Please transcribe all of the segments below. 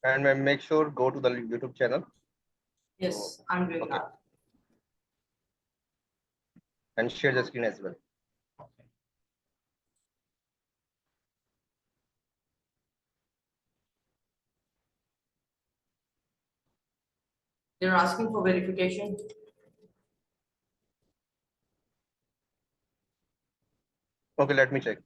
And make sure go to the YouTube channel. Yes, I'm doing that. And share the screen as well. They're asking for verification. Okay, let me check.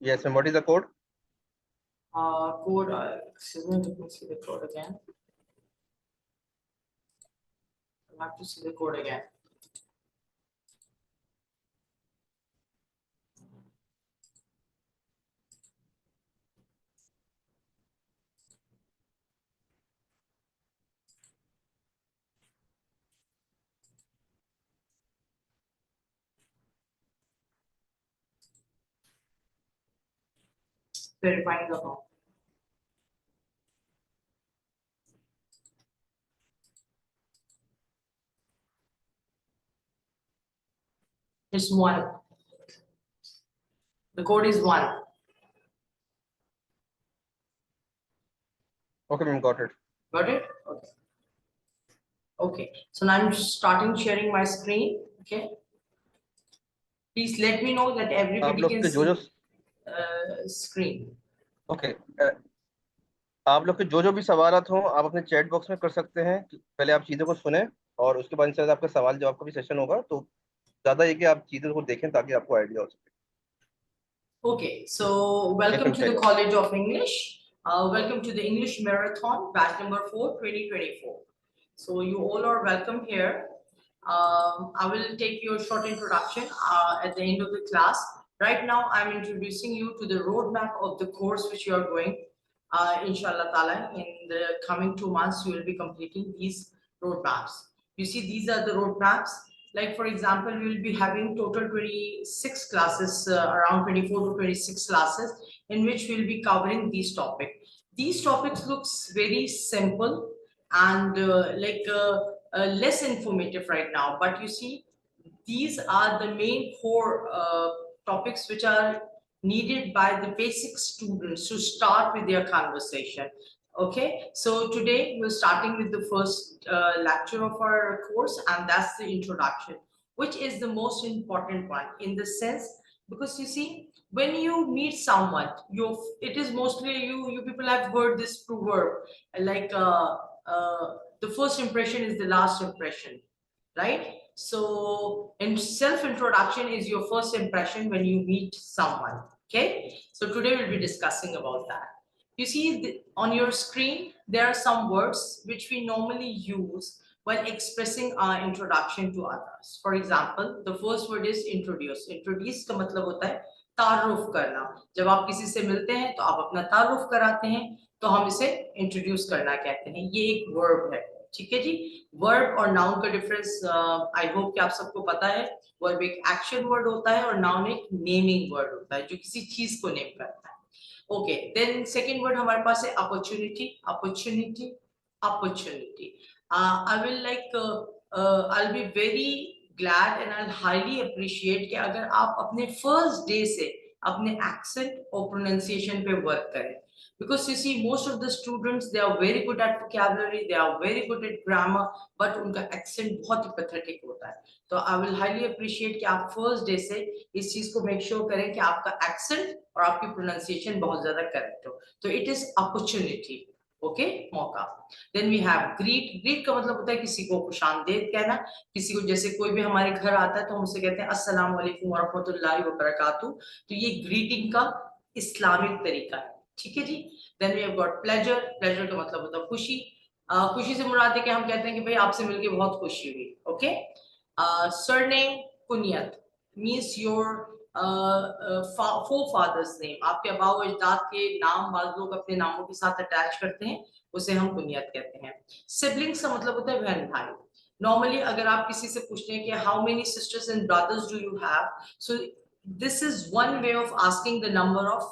Yes, and what is the code? Excuse me, let me see the code again. I'll have to see the code again. Verifying the code. It's 1. The code is 1. Okay, ma'am, got it. Got it? Okay. Okay. So now I'm starting sharing my screen. Okay. Please let me know that everybody can see screen. Okay. आप लोग के जो भी सवालात हो आप अपने chat box में कर सकते हैं। पहले आप चीज़ों को सुने और उसके बाद इंशाल्लाह आपका सवाल जवाब का भी सेशन होगा, तो ज़्यादा ये कि आप चीज़ों को देखें ताकि आपको आइडिया हो सके। Okay, so welcome to the College of English. Welcome to the English Marathon, batch number 4, 2024. So you all are welcome here. I will take your short introduction at the end of the class. Right now, I'm introducing you to the roadmap of the course which you are going. Inshallah ta'ala, in the coming 2 months, you will be completing these roadmaps. You see, these are the roadmaps. Like for example, we will be having total 26 classes, around 24 to 26 classes, in which we'll be covering these topics. These topics looks very simple and less informative right now, but you see, these are the main core topics which are needed by the basic students to start with their conversation. Okay, so today we're starting with the first lecture of our course, and that's the introduction, which is the most important one in the sense, because you see, when you meet someone, it is mostly you people have heard this proverb, like the first impression is the last impression, right? So in self-introduction is your first impression when you meet someone. Okay, so today we'll be discussing about that. You see on your screen, there are some words which we normally use when expressing our introduction to others. For example, the first word is introduce. Introduce का मतलब होता है तारुफ करना. जब आप किसी से मिलते हैं तो आप अपना तारुफ कराते हैं, तो हम इसे इंट्रोड्यूस करना कहते हैं. ये एक वर्ब है. ठीक है जी. वर्ब और नाउन का डिफरेंस आई होप कि आप सबको पता है. वर्ब एक एक्शन वर्ड होता है और नाउन एक नेमिंग वर्ड होता है जो किसी चीज को नेम करता है. ओके, देन सेकंड वर्ड हमारे पास है opportunity. Opportunity, opportunity. I will like I will be very glad and I highly appreciate कि अगर आप अपने फर्स्ट डे से अपने एक्सेंट और प्रोनाउंसिएशन पे वर्क करें. Because you see, most of the students, they are very good at vocabulary, they are very good at grammar, but उनका accent बहुत ही pathetic होता है. तो I will highly appreciate कि आप first day से इस चीज को make sure करें कि आपका accent और आपकी pronunciation बहुत ज़्यादा correct हो. तो it is opportunity, okay, मौका. Then we have greet. Greet का मतलब होता है किसी को खुशामदीद कहना. किसी को जैसे कोई भी हमारे घर आता है तो हम उसे कहते हैं अस्सलाम वालेकुम व रहमतुल्लाहि व बरकातहू. तो ये greeting का इस्लामिक तरीका है. ठीक है जी. Then we have got pleasure. Pleasure का मतलब होता है खुशी. खुशी से मुराद है कि हम कहते हैं कि भाई आपसे मिलके बहुत खुशी हुई. Okay. Surname, कुनियत, means your forefathers name. आपके अबाव अजदाद के नाम बाज़ लोग अपने नामों के साथ अटैच करते हैं, उसे हम कुनियत कहते हैं. Siblings का मतलब होता है बहन भाई. Normally अगर आप किसी से पूछते हैं कि how many sisters and brothers do you have, so this is one way of asking the number of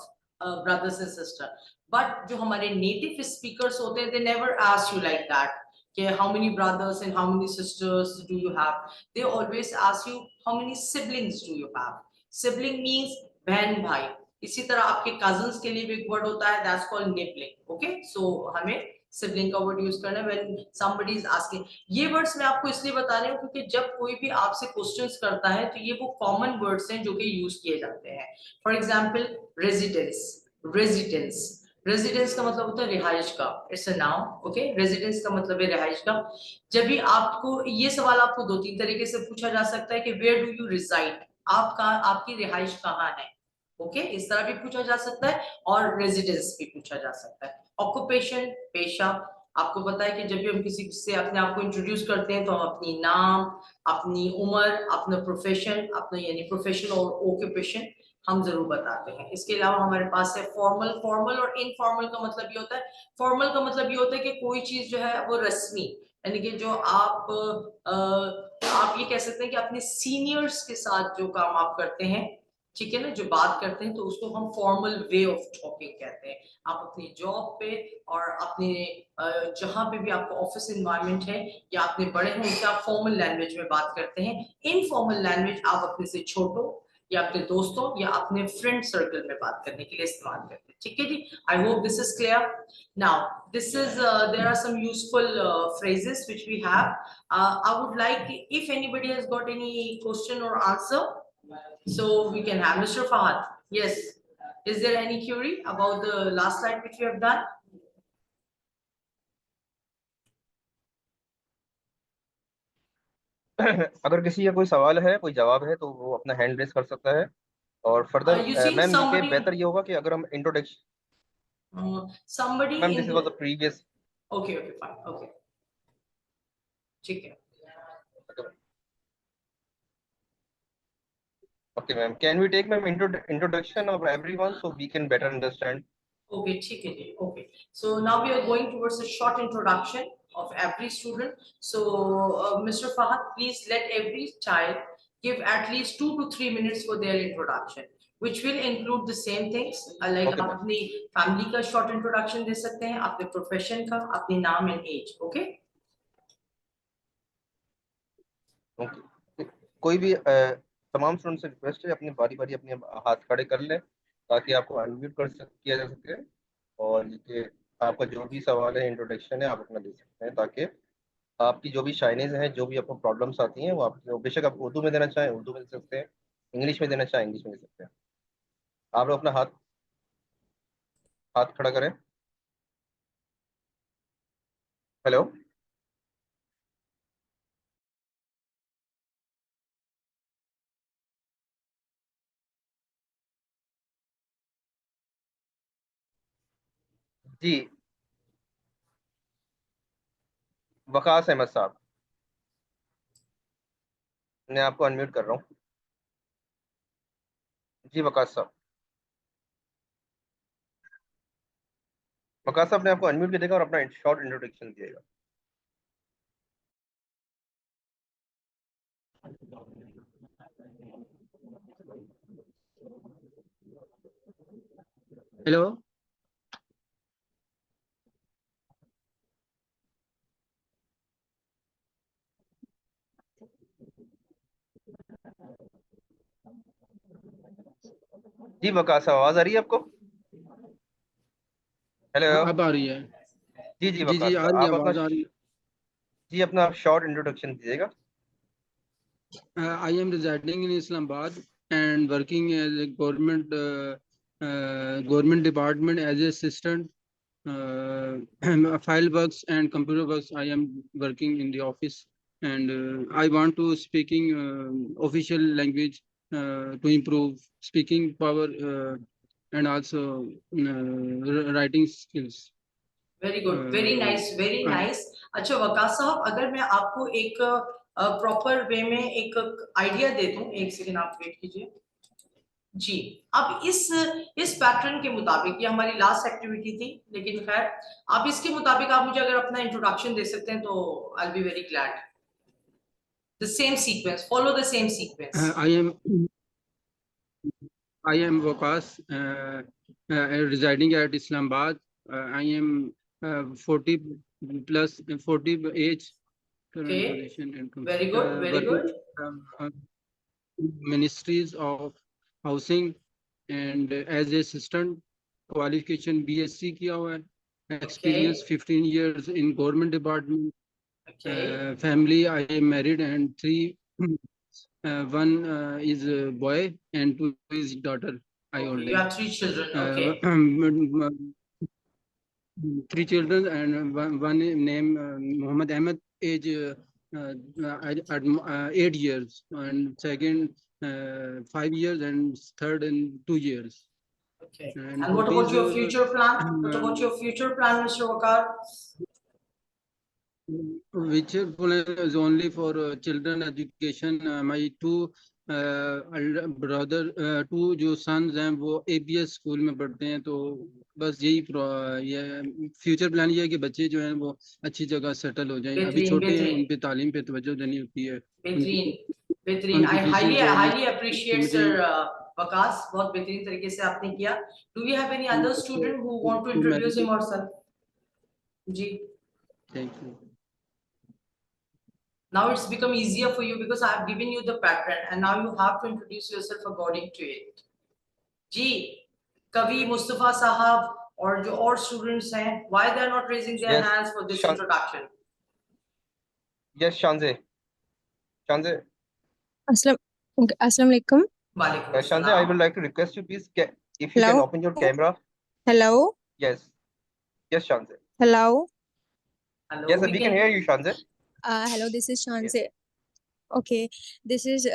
brothers and sisters. But जो हमारे native speakers होते हैं, they never ask you like that. कि how many brothers and how many sisters do you have, they always ask you how many siblings do you have. Sibling means बहन भाई. इसी तरह आपके cousins के लिए भी एक word होता है, that's called nibbling. Okay, so हमें sibling का word use करना है when somebody is asking. ये words मैं आपको इसलिए बता रही हूँ क्योंकि जब कोई भी आपसे questions करता है तो ये वो common words हैं जो कि use किए जाते हैं. For example, residence, residence. Residence का मतलब होता है रिहाइश का. It's a noun. Okay, residence का मतलब है रिहाइश का. जब भी आपको ये सवाल आपको दो तीन तरीके से पूछा जा सकता है कि वेयर डू यू रिसाइड, आपका आपकी रिहाइश कहाँ है. ओके, इस तरह भी पूछा जा सकता है और रेजिडेंस भी पूछा जा सकता है. ऑक्यूपेशन, पेशा. आपको पता है कि जब भी हम किसी से अपने आप को इंट्रोड्यूस करते हैं तो हम अपनी नाम, अपनी उम्र, अपना प्रोफेशन, अपना यानी प्रोफेशन और ऑक्यूपेशन हम जरूर बताते हैं. इसके अलावा हमारे पास है फॉर्मल. फॉर्मल और इनफॉर्मल का मतलब ये होता है, फॉर्मल का मतलब ये होता है कि कोई चीज जो है वो रस्मी, यानी कि जो आप ये कह सकते हैं कि अपने सीनियर्स के साथ जो काम आप करते हैं, ठीक है ना, जो बात करते हैं, तो उसको हम फॉर्मल वे ऑफ टॉकिंग कहते हैं. आप अपनी जॉब पे और अपने जहां पे भी आपका ऑफिस एनवायरनमेंट है या अपने बड़े हैं उनसे आप फॉर्मल लैंग्वेज में बात करते हैं. इनफॉर्मल लैंग्वेज आप अपने से छोटों या अपने दोस्तों या अपने फ्रेंड सर्कल में बात करने के लिए इस्तेमाल करते हैं. ठीक है जी, I hope this is clear. Now this is there are some useful phrases which we have. I would like if anybody has got any question or answer, so we can have Mr. Fahad. Yes, is there any query about the last slide which we have done? अगर किसी का कोई सवाल है, कोई जवाब है, तो वो अपना हैंड रेस कर सकता है. और फर्दर You see मैम, ये somebody, बेहतर ये होगा कि अगर हम introduction, somebody ma'am in this the, was the previous. okay, okay, fine, okay, ठीक है. Okay, ma'am. Can we take, ma'am, introduction of everyone so we can better understand? Okay, ठीक है जी. Okay, so now we are going towards a short introduction of every student. So Mr. Fahad, please let every child give at least 2 to 3 minutes for their introduction, which will include the same things. Like Okay, आप ma'am. अपनी family का short introduction दे सकते हैं, अपने profession का, अपने नाम and age. Okay? Okay. कोई भी तमाम स्टूडेंट से रिक्वेस्ट है, अपनी बारी बारी अपने हाथ खड़े कर लें ताकि आपको अनम्यूट किया जा सके. और ये आपका जो भी सवाल है, इंट्रोडक्शन है, आप अपना दे सकते हैं ताकि आपकी जो भी शाइनेज हैं, जो भी आपको प्रॉब्लम्स आती हैं, वो आपको बेशक आप उर्दू में देना चाहें उर्दू में दे सकते हैं, इंग्लिश में देना चाहें इंग्लिश में दे सकते हैं. आप लोग अपना हाथ हाथ खड़ा करें. हेलो. जी, वकास अहमद साहब, मैं आपको अनम्यूट कर रहा हूँ. जी वकास साहब. वकास साहब ने आपको अनम्यूट किया देगा और अपना शॉर्ट इंट्रोडक्शन दिएगा. हेलो. जी वकास साहब, आवाज आ रही है आपको? हेलो. अब आ रही है. जी जी जी वकास आ साहब, रही है, आप अपना आवाज आ रही है. जी अपना आप शॉर्ट इंट्रोडक्शन दीजिएगा. I am residing in Islamabad and working as a government department as a assistant. File works and computer works. I am working in the office, and I want to speaking official language to improve speaking power and also writing skills. Very good, very nice, very I- nice. अच्छा वकास साहब, अगर मैं आपको एक proper way में एक idea दे दूं, एक सेकंड आप वेट कीजिए जी. अब इस पैटर्न के मुताबिक, ये हमारी लास्ट एक्टिविटी थी, लेकिन खैर आप इसके मुताबिक आप मुझे अगर अपना इंट्रोडक्शन दे सकते हैं तो I will be very glad. The same sequence, follow the same sequence. I am Waqas, residing at Islamabad. I am 40 plus 40 age, current Okay. position income. Very good, very Working good. ministries of housing and as assistant, qualification BSc किया हुआ है, experience Okay, 15 years in government department. okay, Family, I am married and three, one is a boy and two is daughter. I okay. You already. have 3 children. Okay, Three children and one name Muhammad Ahmed, age 8 years, and second 5 years, and third in 2 years. okay. And And what about hobbies, your future plan? What about your future plan, Mr. Wakar? which is only for children education. My two elder brother, two जो sons हैं वो ABS school में पढ़ते हैं, तो बस यही ये फ्यूचर प्लान ये है कि बच्चे जो हैं वो अच्छी जगह सेटल हो जाएं. अभी Between, छोटे हैं, उन between, पे तालीम पे तवज्जो देनी होती है. between, between. उनकी I फीसें जो highly appreciate, मुझे sir, Wakas. बहुत बेहतरीन तरीके से आपने किया. Do we have any other student who want to introduce him or herself? जी. Thank you. Now it's become easier for you because I have given you the pattern and now you have to introduce yourself according to it. जी, कवि मुस्तफा साहब और जो और students हैं, why they are not raising their Yes, hands for this Shan introduction? yes, Shanze. Shanze, Assalamu alaikum. वालेकुम Shanze, I would अस्सलाम. like to request you, please, if you can Hello. open your camera. Hello. Yes, yes, Shanze. Hello. Hello, Yes, we can hear you, Shanze. Hello. This is Yes. Shanze. Okay. This is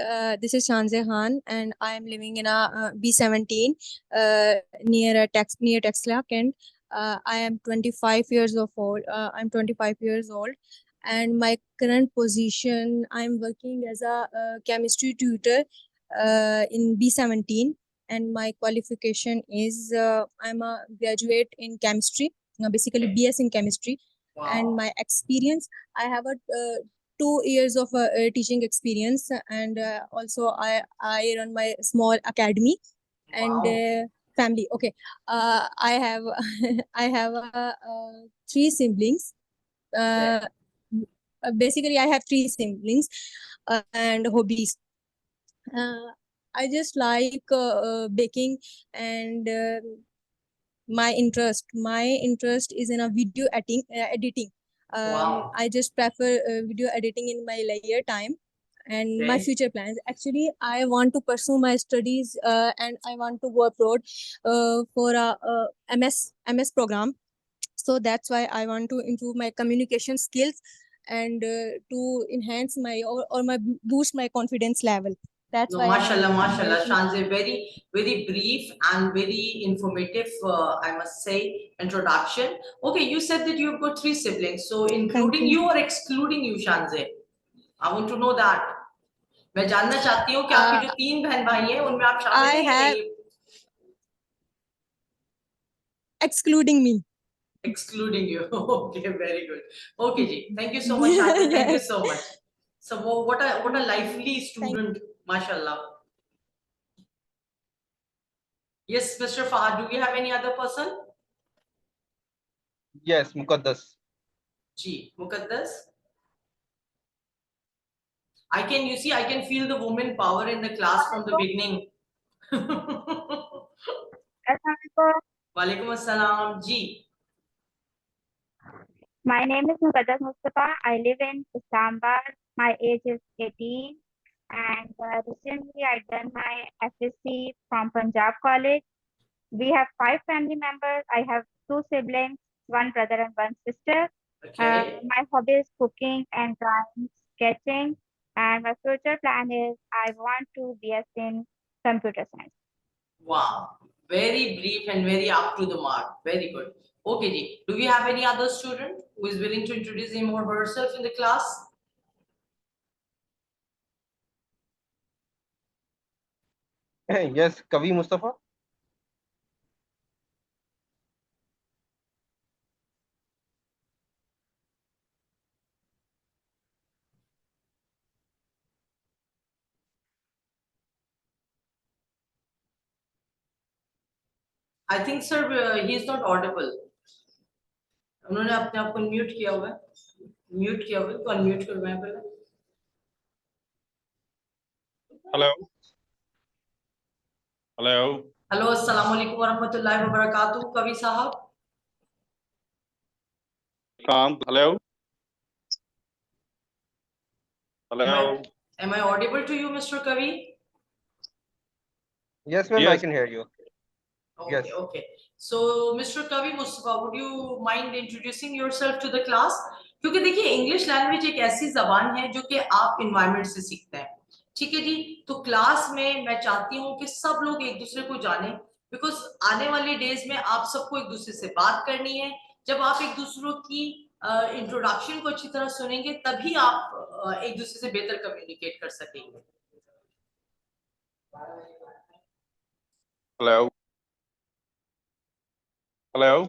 Shanze Khan, and I am living in a B17 near Texla, Kent. I am 25 years of old. I'm 25 years old, and my current position, I'm working as a chemistry tutor in B17, and my qualification is I'm a graduate in chemistry, basically Okay. BS in chemistry, and Wow. my experience, I have a 2 years of teaching experience, and also I run my small academy and Wow. family. Okay, I have I have 3 siblings. Okay. Basically, I have 3 siblings and hobbies. I just like baking, and my interest is in a video editing. Wow. I just prefer video editing in my leisure time. And my Okay. future plans, actually, I want to pursue my studies, and I want to go abroad for a MS program. So that's why I want to improve my communication skills, and to enhance my or my boost my confidence level. That's No, why mashallah, I'm mashallah. here. Shanze, very, very brief and very informative, I must say, introduction. Okay, you said that you've got 3 siblings. So including you or excluding you, Shanze? I want to know that. मैं जानना चाहती हूँ कि आपकी जो 3 बहन भाई हैं उनमें आप शामिल I हैं या have नहीं? excluding me. Excluding you. Okay, very good. Okay, ji. Thank you so much, Shanze. Thank you Yes. so much. So what a lively student, mashallah. Yes, Mr. Fahad, do we have any other person? Yes, Mukaddas. Ji, Mukaddas. I can feel the woman power in the class from the beginning. Walaikum assalam. Ji. My name is Mukaddas Mustafa. I live in Islamabad. My age is 18, and recently I done my FSC from Punjab College. We have 5 family members. I have 2 siblings, 1 brother and 1 sister. Okay. My hobby is cooking and drawing, sketching, and my future plan is I want to BS in computer science. Wow. Very brief and very up to the mark. Very good. Okay, ji. Do we have any other student who is willing to introduce him or herself in the class? Yes, Kavi Mustafa. I think, sir, he is not audible. उन्होंने अपने आप को mute किया हुआ है, तो unmute करवाएं पहले। हेलो हेलो हेलो, अस्सलाम वालेकुम वरहमतुल्लाहि वबरकातुहू। कवि साहब, hello hello am I audible to you, Mr. Kavi? Yes, ma'am, I Yes. can hear you. Okay, Yes. okay. So, Mr. Kavi Mustafa, would you mind introducing yourself to the class? क्योंकि देखिए English language एक ऐसी जबान है जो कि आप environment से सीखते हैं, ठीक है जी। तो क्लास में मैं चाहती हूँ कि सब लोग एक दूसरे को जाने, बिकॉज आने वाले डेज में आप सबको एक दूसरे से बात करनी है। जब आप एक दूसरों की इंट्रोडक्शन को अच्छी तरह सुनेंगे तभी आप एक दूसरे से बेहतर कम्युनिकेट कर सकेंगे। हेलो हेलो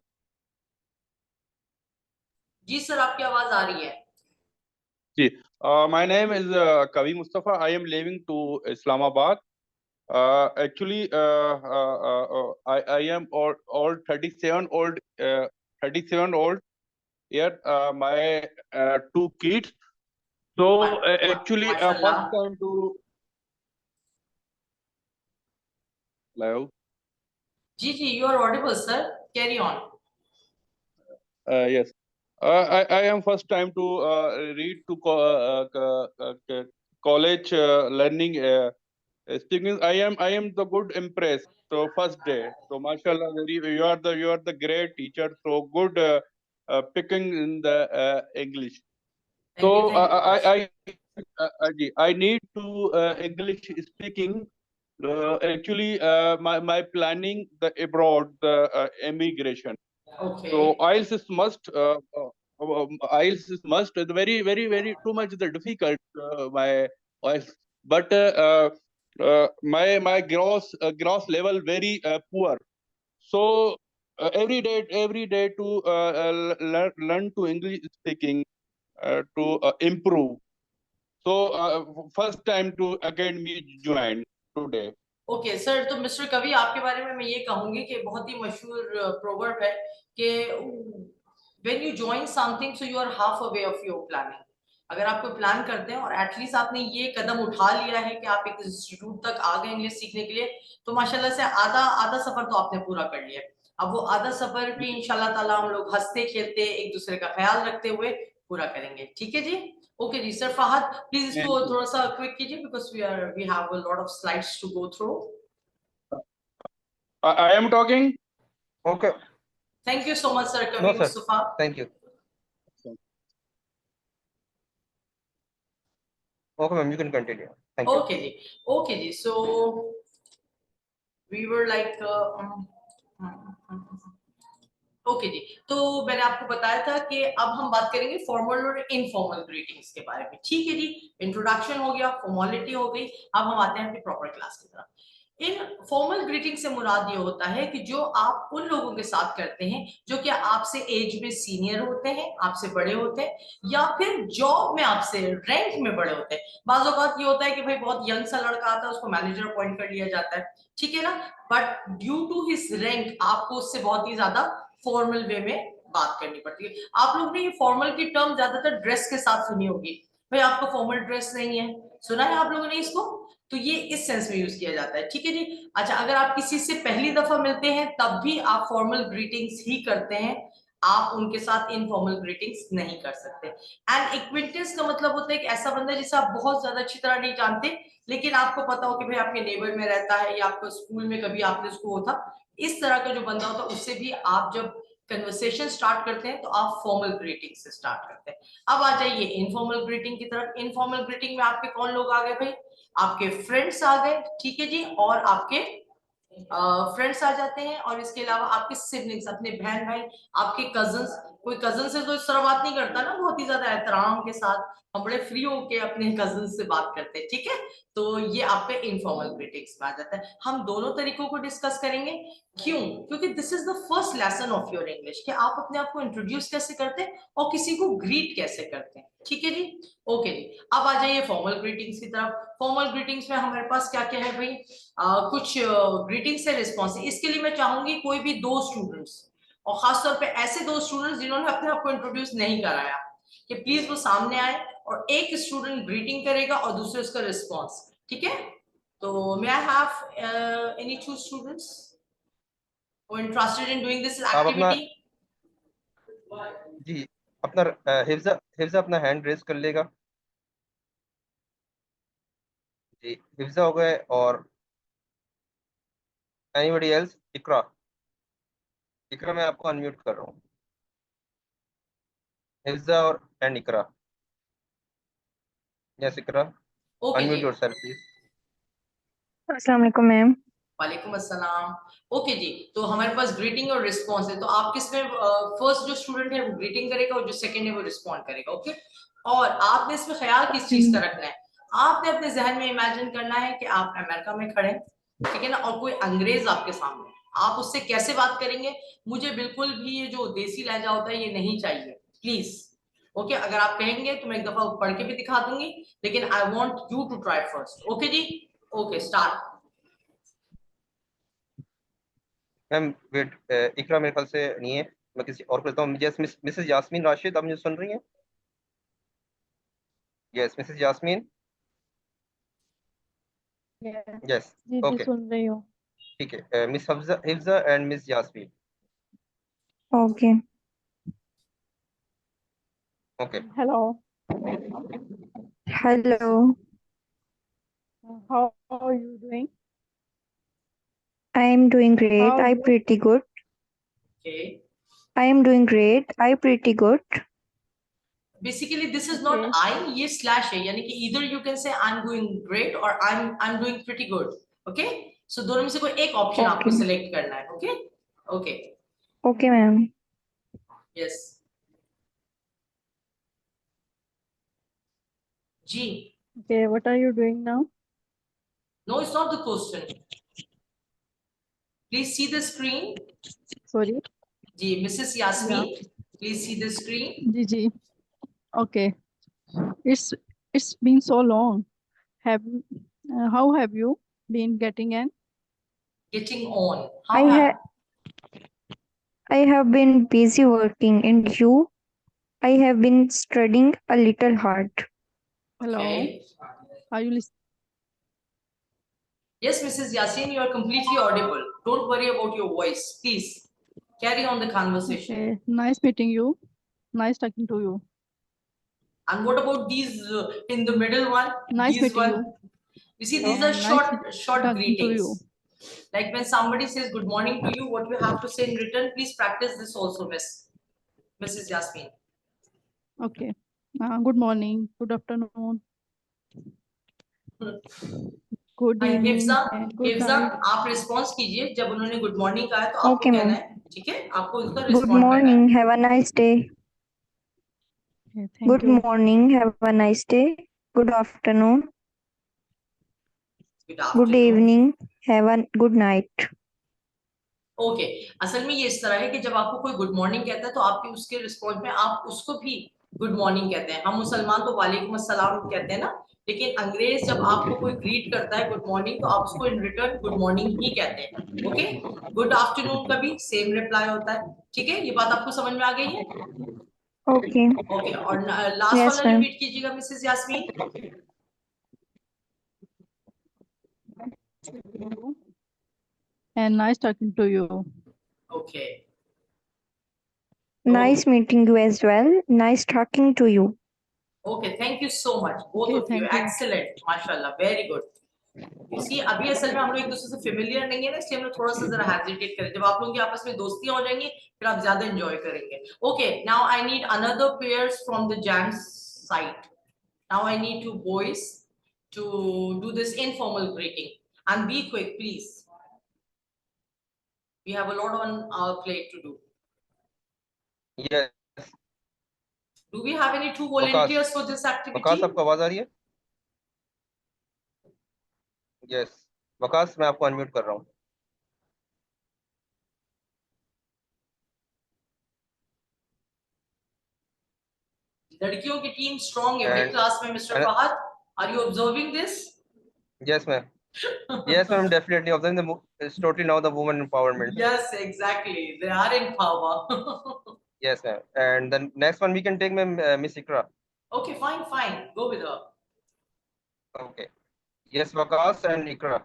जी सर, आपकी आवाज आ रही है। जी, my name is Kavi Mustafa. I am living to Islamabad. Actually, I am old 37 old 37 old. Yet my two kids. So actually, माशाल्लाह। first time to hello. जी जी, you are audible sir, carry on. Yes. I am first time to read to college learning speaking. I am the good impressed. So first day. So mashallah, you are the great teacher. So good picking in the English. Thank you, So thank you. I need to English speaking. Actually, my planning the abroad the immigration. Okay So IELTS is must. IELTS is must. The very too much the difficult my IELTS, but my gross level very poor. So every day to learn to English speaking to improve. So first time to academy join today. Okay sir, तो mister कवि आपके बारे में मैं ये कहूंगी कि बहुत ही मशहूर प्रोवर्ब है कि when you join something so you are half a way of your planning. अगर आप कोई प्लान करते हैं और एटलीस्ट आपने ये कदम उठा लिया है कि आप एक इंस्टीट्यूट तक आ गए इंग्लिश सीखने के लिए, तो माशाल्लाह से आधा आधा सफर तो आपने पूरा कर लिया। अब वो आधा सफर भी इंशाल्लाह ताला हम लोग हंसते खेलते एक दूसरे का ख्याल रखते हुए पूरा करेंगे, ठीक है जी। ओके जी सर, फहद प्लीज इसको Thank you. थोड़ा सा क्विक कीजिए because we have a lot of slides to go through. I am talking. Okay. Thank you so much sir No, Kabir sir. Mustafa. Thank you. Okay, ma'am, you can continue. Thank you. Okay जी, so we were like okay जी। तो मैंने आपको बताया था कि अब हम बात करेंगे फॉर्मल और इनफॉर्मल ग्रीटिंग्स के बारे में, ठीक है जी। इंट्रोडक्शन हो गया, फॉर्मेलिटी हो गई, अब हम आते हैं अपनी प्रॉपर क्लास की तरफ। इन फॉर्मल ग्रीटिंग से मुराद ये होता है कि जो आप उन लोगों के साथ करते हैं जो कि आपसे एज में सीनियर होते हैं, आपसे बड़े होते हैं, या फिर जॉब में आपसे रैंक में बड़े होते हैं। बाज़ औक़ात ये होता है कि भाई बहुत यंग सा लड़का आता है, उसको मैनेजर अपॉइंट कर लिया जाता है, ठीक है ना, but due to his rank आपको उससे बहुत ही ज्यादा फॉर्मल वे में बात करनी पड़ती है। आप लोग ने ये फॉर्मल की टर्म ज्यादातर ड्रेस के साथ सुनी होगी, भाई आपका फॉर्मल ड्रेस नहीं है, सुना है आप लोगों ने इसको, तो ये इस सेंस में यूज किया जाता है, ठीक है जी। अच्छा, अगर आप किसी से पहली दफा मिलते हैं तब भी आप फॉर्मल ग्रीटिंग्स ही करते हैं, आप उनके साथ इनफॉर्मल ग्रीटिंग्स नहीं कर सकते। एंड एक्विंटेंस का मतलब होता है कि ऐसा बंदा जिसे आप बहुत ज्यादा अच्छी तरह नहीं जानते लेकिन आपको पता हो कि भाई आपके नेबर में रहता है या आपको स्कूल में कभी आपने उसको होता, इस तरह का जो बंदा होता है उससे भी आप जब कन्वर्सेशन स्टार्ट करते हैं तो आप फॉर्मल ग्रीटिंग से स्टार्ट करते हैं। अब आ जाइए इनफॉर्मल ग्रीटिंग की तरफ। इनफॉर्मल ग्रीटिंग में आपके कौन लोग आ गए भाई, आपके फ्रेंड्स आ गए, ठीक है जी, और आपके फ्रेंड्स आ जाते हैं, और इसके अलावा आपके सिबलिंग्स, अपने बहन भाई, आपके कजन्स। कोई कजन से तो इस तरह बात नहीं करता ना, बहुत ही ज्यादा एहतराम के साथ हम बड़े फ्री होके अपने कजन से बात करते हैं, ठीक है। तो ये आपके इनफॉर्मल ग्रीटिंग्स में आ जाता है। हम दोनों तरीकों को डिस्कस करेंगे, क्यों, क्योंकि this is the first lesson of your English कि आप अपने आप को इंट्रोड्यूस कैसे करते हैं और किसी को ग्रीट कैसे करते हैं, ठीक है जी। ओके जी, अब आ जाइए फॉर्मल ग्रीटिंग्स की तरफ। फॉर्मल ग्रीटिंग्स में हमारे पास क्या क्या है भाई, कुछ ग्रीटिंग्स है, रिस्पॉन्स है। इसके लिए मैं चाहूंगी कोई भी दो स्टूडेंट्स और खासतौर पे ऐसे दो स्टूडेंट्स जिन्होंने अपने आप को इंट्रोड्यूस नहीं कराया, कि प्लीज वो सामने आए और एक स्टूडेंट ग्रीटिंग करेगा और दूसरे उसका रिस्पॉन्स, ठीक है? तो may I have any two students who are interested in doing this आप अपना activity? जी अपना हिफ्जा अपना हैंड रेज कर लेगा। जी हिफ्जा हो गए, और एनीबॉडी एल्स? इकरा, इकरा मैं आपको अनम्यूट कर रहा हूँ। हिफ्जा और and Iqra. Yes Iqra, Okay unmute जी, योरसेल्फ प्लीज। अस्सलाम वालेकुम मैम। वालेकुम अस्सलाम। ओके जी, तो हमारे पास ग्रीटिंग और रिस्पॉन्स है, तो आप किसमें फर्स्ट जो स्टूडेंट है वो ग्रीटिंग करेगा और जो सेकंड है वो रिस्पॉन्ड करेगा, ओके? और आपने इसमें ख्याल किस चीज का रखना है, आपने अपने जहन में इमेजिन करना है कि आप अमेरिका में खड़े हैं, ठीक है ना, और कोई अंग्रेज आपके सामने, आप उससे कैसे बात करेंगे? मुझे बिल्कुल भी ये जो देसी लहजा होता है ये नहीं चाहिए, प्लीज। ओके, अगर आप कहेंगे तो मैं एक दफा पढ़ के भी दिखा दूंगी, लेकिन I want you to try first. Okay जी, okay start. Ma'am wait, Iqra मेरे ख्याल से नहीं है, मैं किसी और को लेता हूँ। यस मिसेस यास्मीन राशिद, आप मुझे सुन रही हैं? Yes Mrs Yasmin. यस जी जी ओके सुन रही हूँ। ठीक है। Miss Hifza Hifza and Miss Yasmin. Okay. Okay hello, hello. how are you doing? I am doing great. How I you? pretty good. Okay. I am doing great. I pretty good. Basically this is not Okay. I, ये slash है, यानी कि either you can say I'm doing great or I'm doing pretty good, okay? So दोनों में से कोई एक option आपको Okay. सिलेक्ट करना है, okay? Okay, Okay, ma'am. yes. जी, Okay, what are you doing now? no, it's not the question. Please see the screen. Sorry. जी, Mrs. Yasmin, please see the screen. जी जी. Okay. It's been so long. How have you been getting in? Getting on. I How have I have been busy working, and you? I have been studying a little hard. Hello. Okay. Are you listening? Yes, Mrs. Yasin, you are completely audible. Don't worry about your voice. Please carry on the conversation. Okay. Nice meeting you. Nice talking to you. And what about these in the middle one? Nice These meeting one. you. You see, these are Nice short talking to you. greetings. Like when somebody says good morning to you, what you have to say in return, please practice this also, Mrs. Yasmin. Okay. Good morning. Good afternoon. Good हाँ, evening Hifza, and good Hifza, night. आप response कीजिए जब उन्होंने good morning कहा है तो आपको Okay, कहना ma'am. है, ठीक है? आपको उनका Good रिस्पॉन्ड करना है। morning. Have a nice day. Okay, thank Good you. morning. Have a nice day. Good afternoon. Good Good afternoon. evening. Have a good night. Okay, असल में ये इस तरह है कि जब आपको कोई गुड मॉर्निंग कहता है तो आपके उसके रिस्पॉन्स में आप उसको भी गुड मॉर्निंग कहते हैं। हम मुसलमान तो वालेकुम अस्सलाम कहते हैं ना, लेकिन अंग्रेज जब आपको कोई ग्रीट करता है गुड मॉर्निंग तो आप उसको इन रिटर्न गुड मॉर्निंग ही कहते हैं, ओके? गुड आफ्टरनून का भी सेम रिप्लाई होता है, ठीक है? ये बात आपको समझ में आ गई है? Okay. ओके, और लास्ट Yes, वाला ma'am. रिपीट कीजिएगा Mrs Yasmin. And nice talking to you. Okay, Nice meeting you as well. Nice talking to you. Okay, thank you so much both Okay, of you, thank you. Excellent, माशाल्लाह, very good. You see, अभी असल में हम लोग एक दूसरे से familiar नहीं है ना, इसलिए हम लोग थोड़ा सा जरा हेजिटेट करें। जब आप लोगों की आपस में दोस्तियां हो जाएंगी फिर आप ज्यादा एंजॉय करेंगे। Okay, now I need another pairs from the gents side. Now I need 2 boys to do this informal greeting, and be quick please, we have a lot on our plate to do. Yes Do we have any 2 Waqas, volunteers for this Waqas activity? आपको आवाज आ रही है? Yes Waqas, मैं आपको unmute कर रहा हूँ। लड़कियों की टीम स्ट्रांग है भाई And क्लास में। Mr Fahad, are you observing this? Yes ma'am. Yes, ma'am, definitely. Of them, it's totally now the woman empowerment. Yes, exactly. They are in power. Yes, ma'am. And the next one we can take, ma'am, Miss Ikra. Okay, fine, fine. Go with her. Okay. Yes, Waqas and Ikra.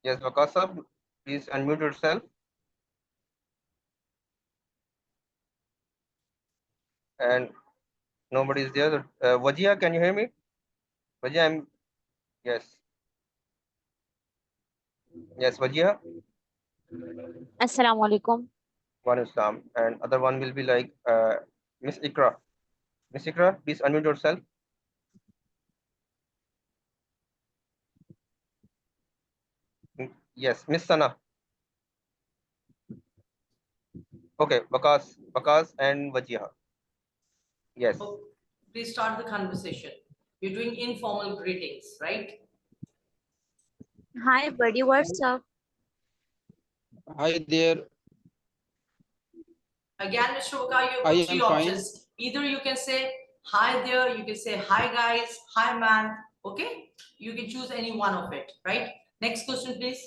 Yes, Waqas, sir, please unmute yourself. And nobody is there. Wajia, can you hear me? Wajia, yes. Yes, Wajia. Assalamu alaikum. One Islam. And other one will be like Miss Ikra. Miss Ikra, please unmute yourself. Yes, Miss Sana. Okay, Waqas and Wajia. Yes. Oh, please start the conversation. You're doing informal greetings, right? Hi, buddy. What's up? Hi there. Again, Mr. Waka, you've I got three am fine. options. Either you can say hi there, you can say hi guys, hi man. Okay, you can choose any one of it, right? Next question, please.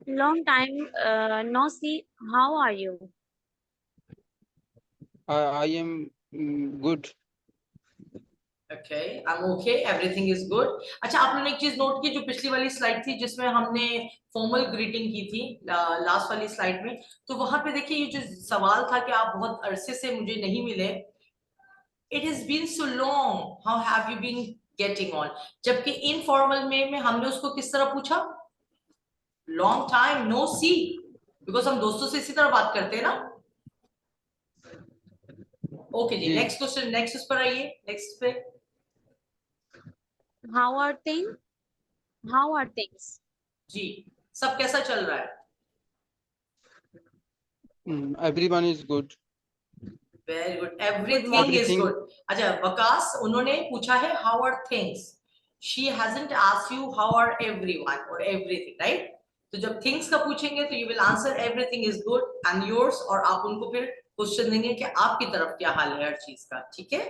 Long time no see. How are you? I am good. Okay, I'm okay, everything is good. अच्छा, आप लोगों ने एक चीज note की, जो पिछली वाली स्लाइड थी जिसमें हमने फॉर्मल ग्रीटिंग की थी, लास्ट वाली स्लाइड में, तो वहां पे देखिए ये जो सवाल था कि आप बहुत अरसे से मुझे नहीं मिले, it has been so long, how have you been getting on, जबकि इनफॉर्मल में हमने उसको किस तरह पूछा, long time no see, because हम दोस्तों से इसी तरह बात करते हैं ना. ओके जी, नेक्स्ट क्वेश्चन, नेक्स्ट उस पर आइए, नेक्स्ट पे. How are things? How are things? जी, सब कैसा चल रहा है? Everyone is good. Very good, everything is good. अच्छा वकास, उन्होंने पूछा है how are things, she hasn't asked you how are everyone और एवरीथिंग, राइट? तो जब थिंग्स का पूछेंगे तो you will answer everything is good and yours, और आप उनको फिर क्वेश्चन देंगे कि आपकी तरफ क्या हाल है हर चीज का, ठीक है?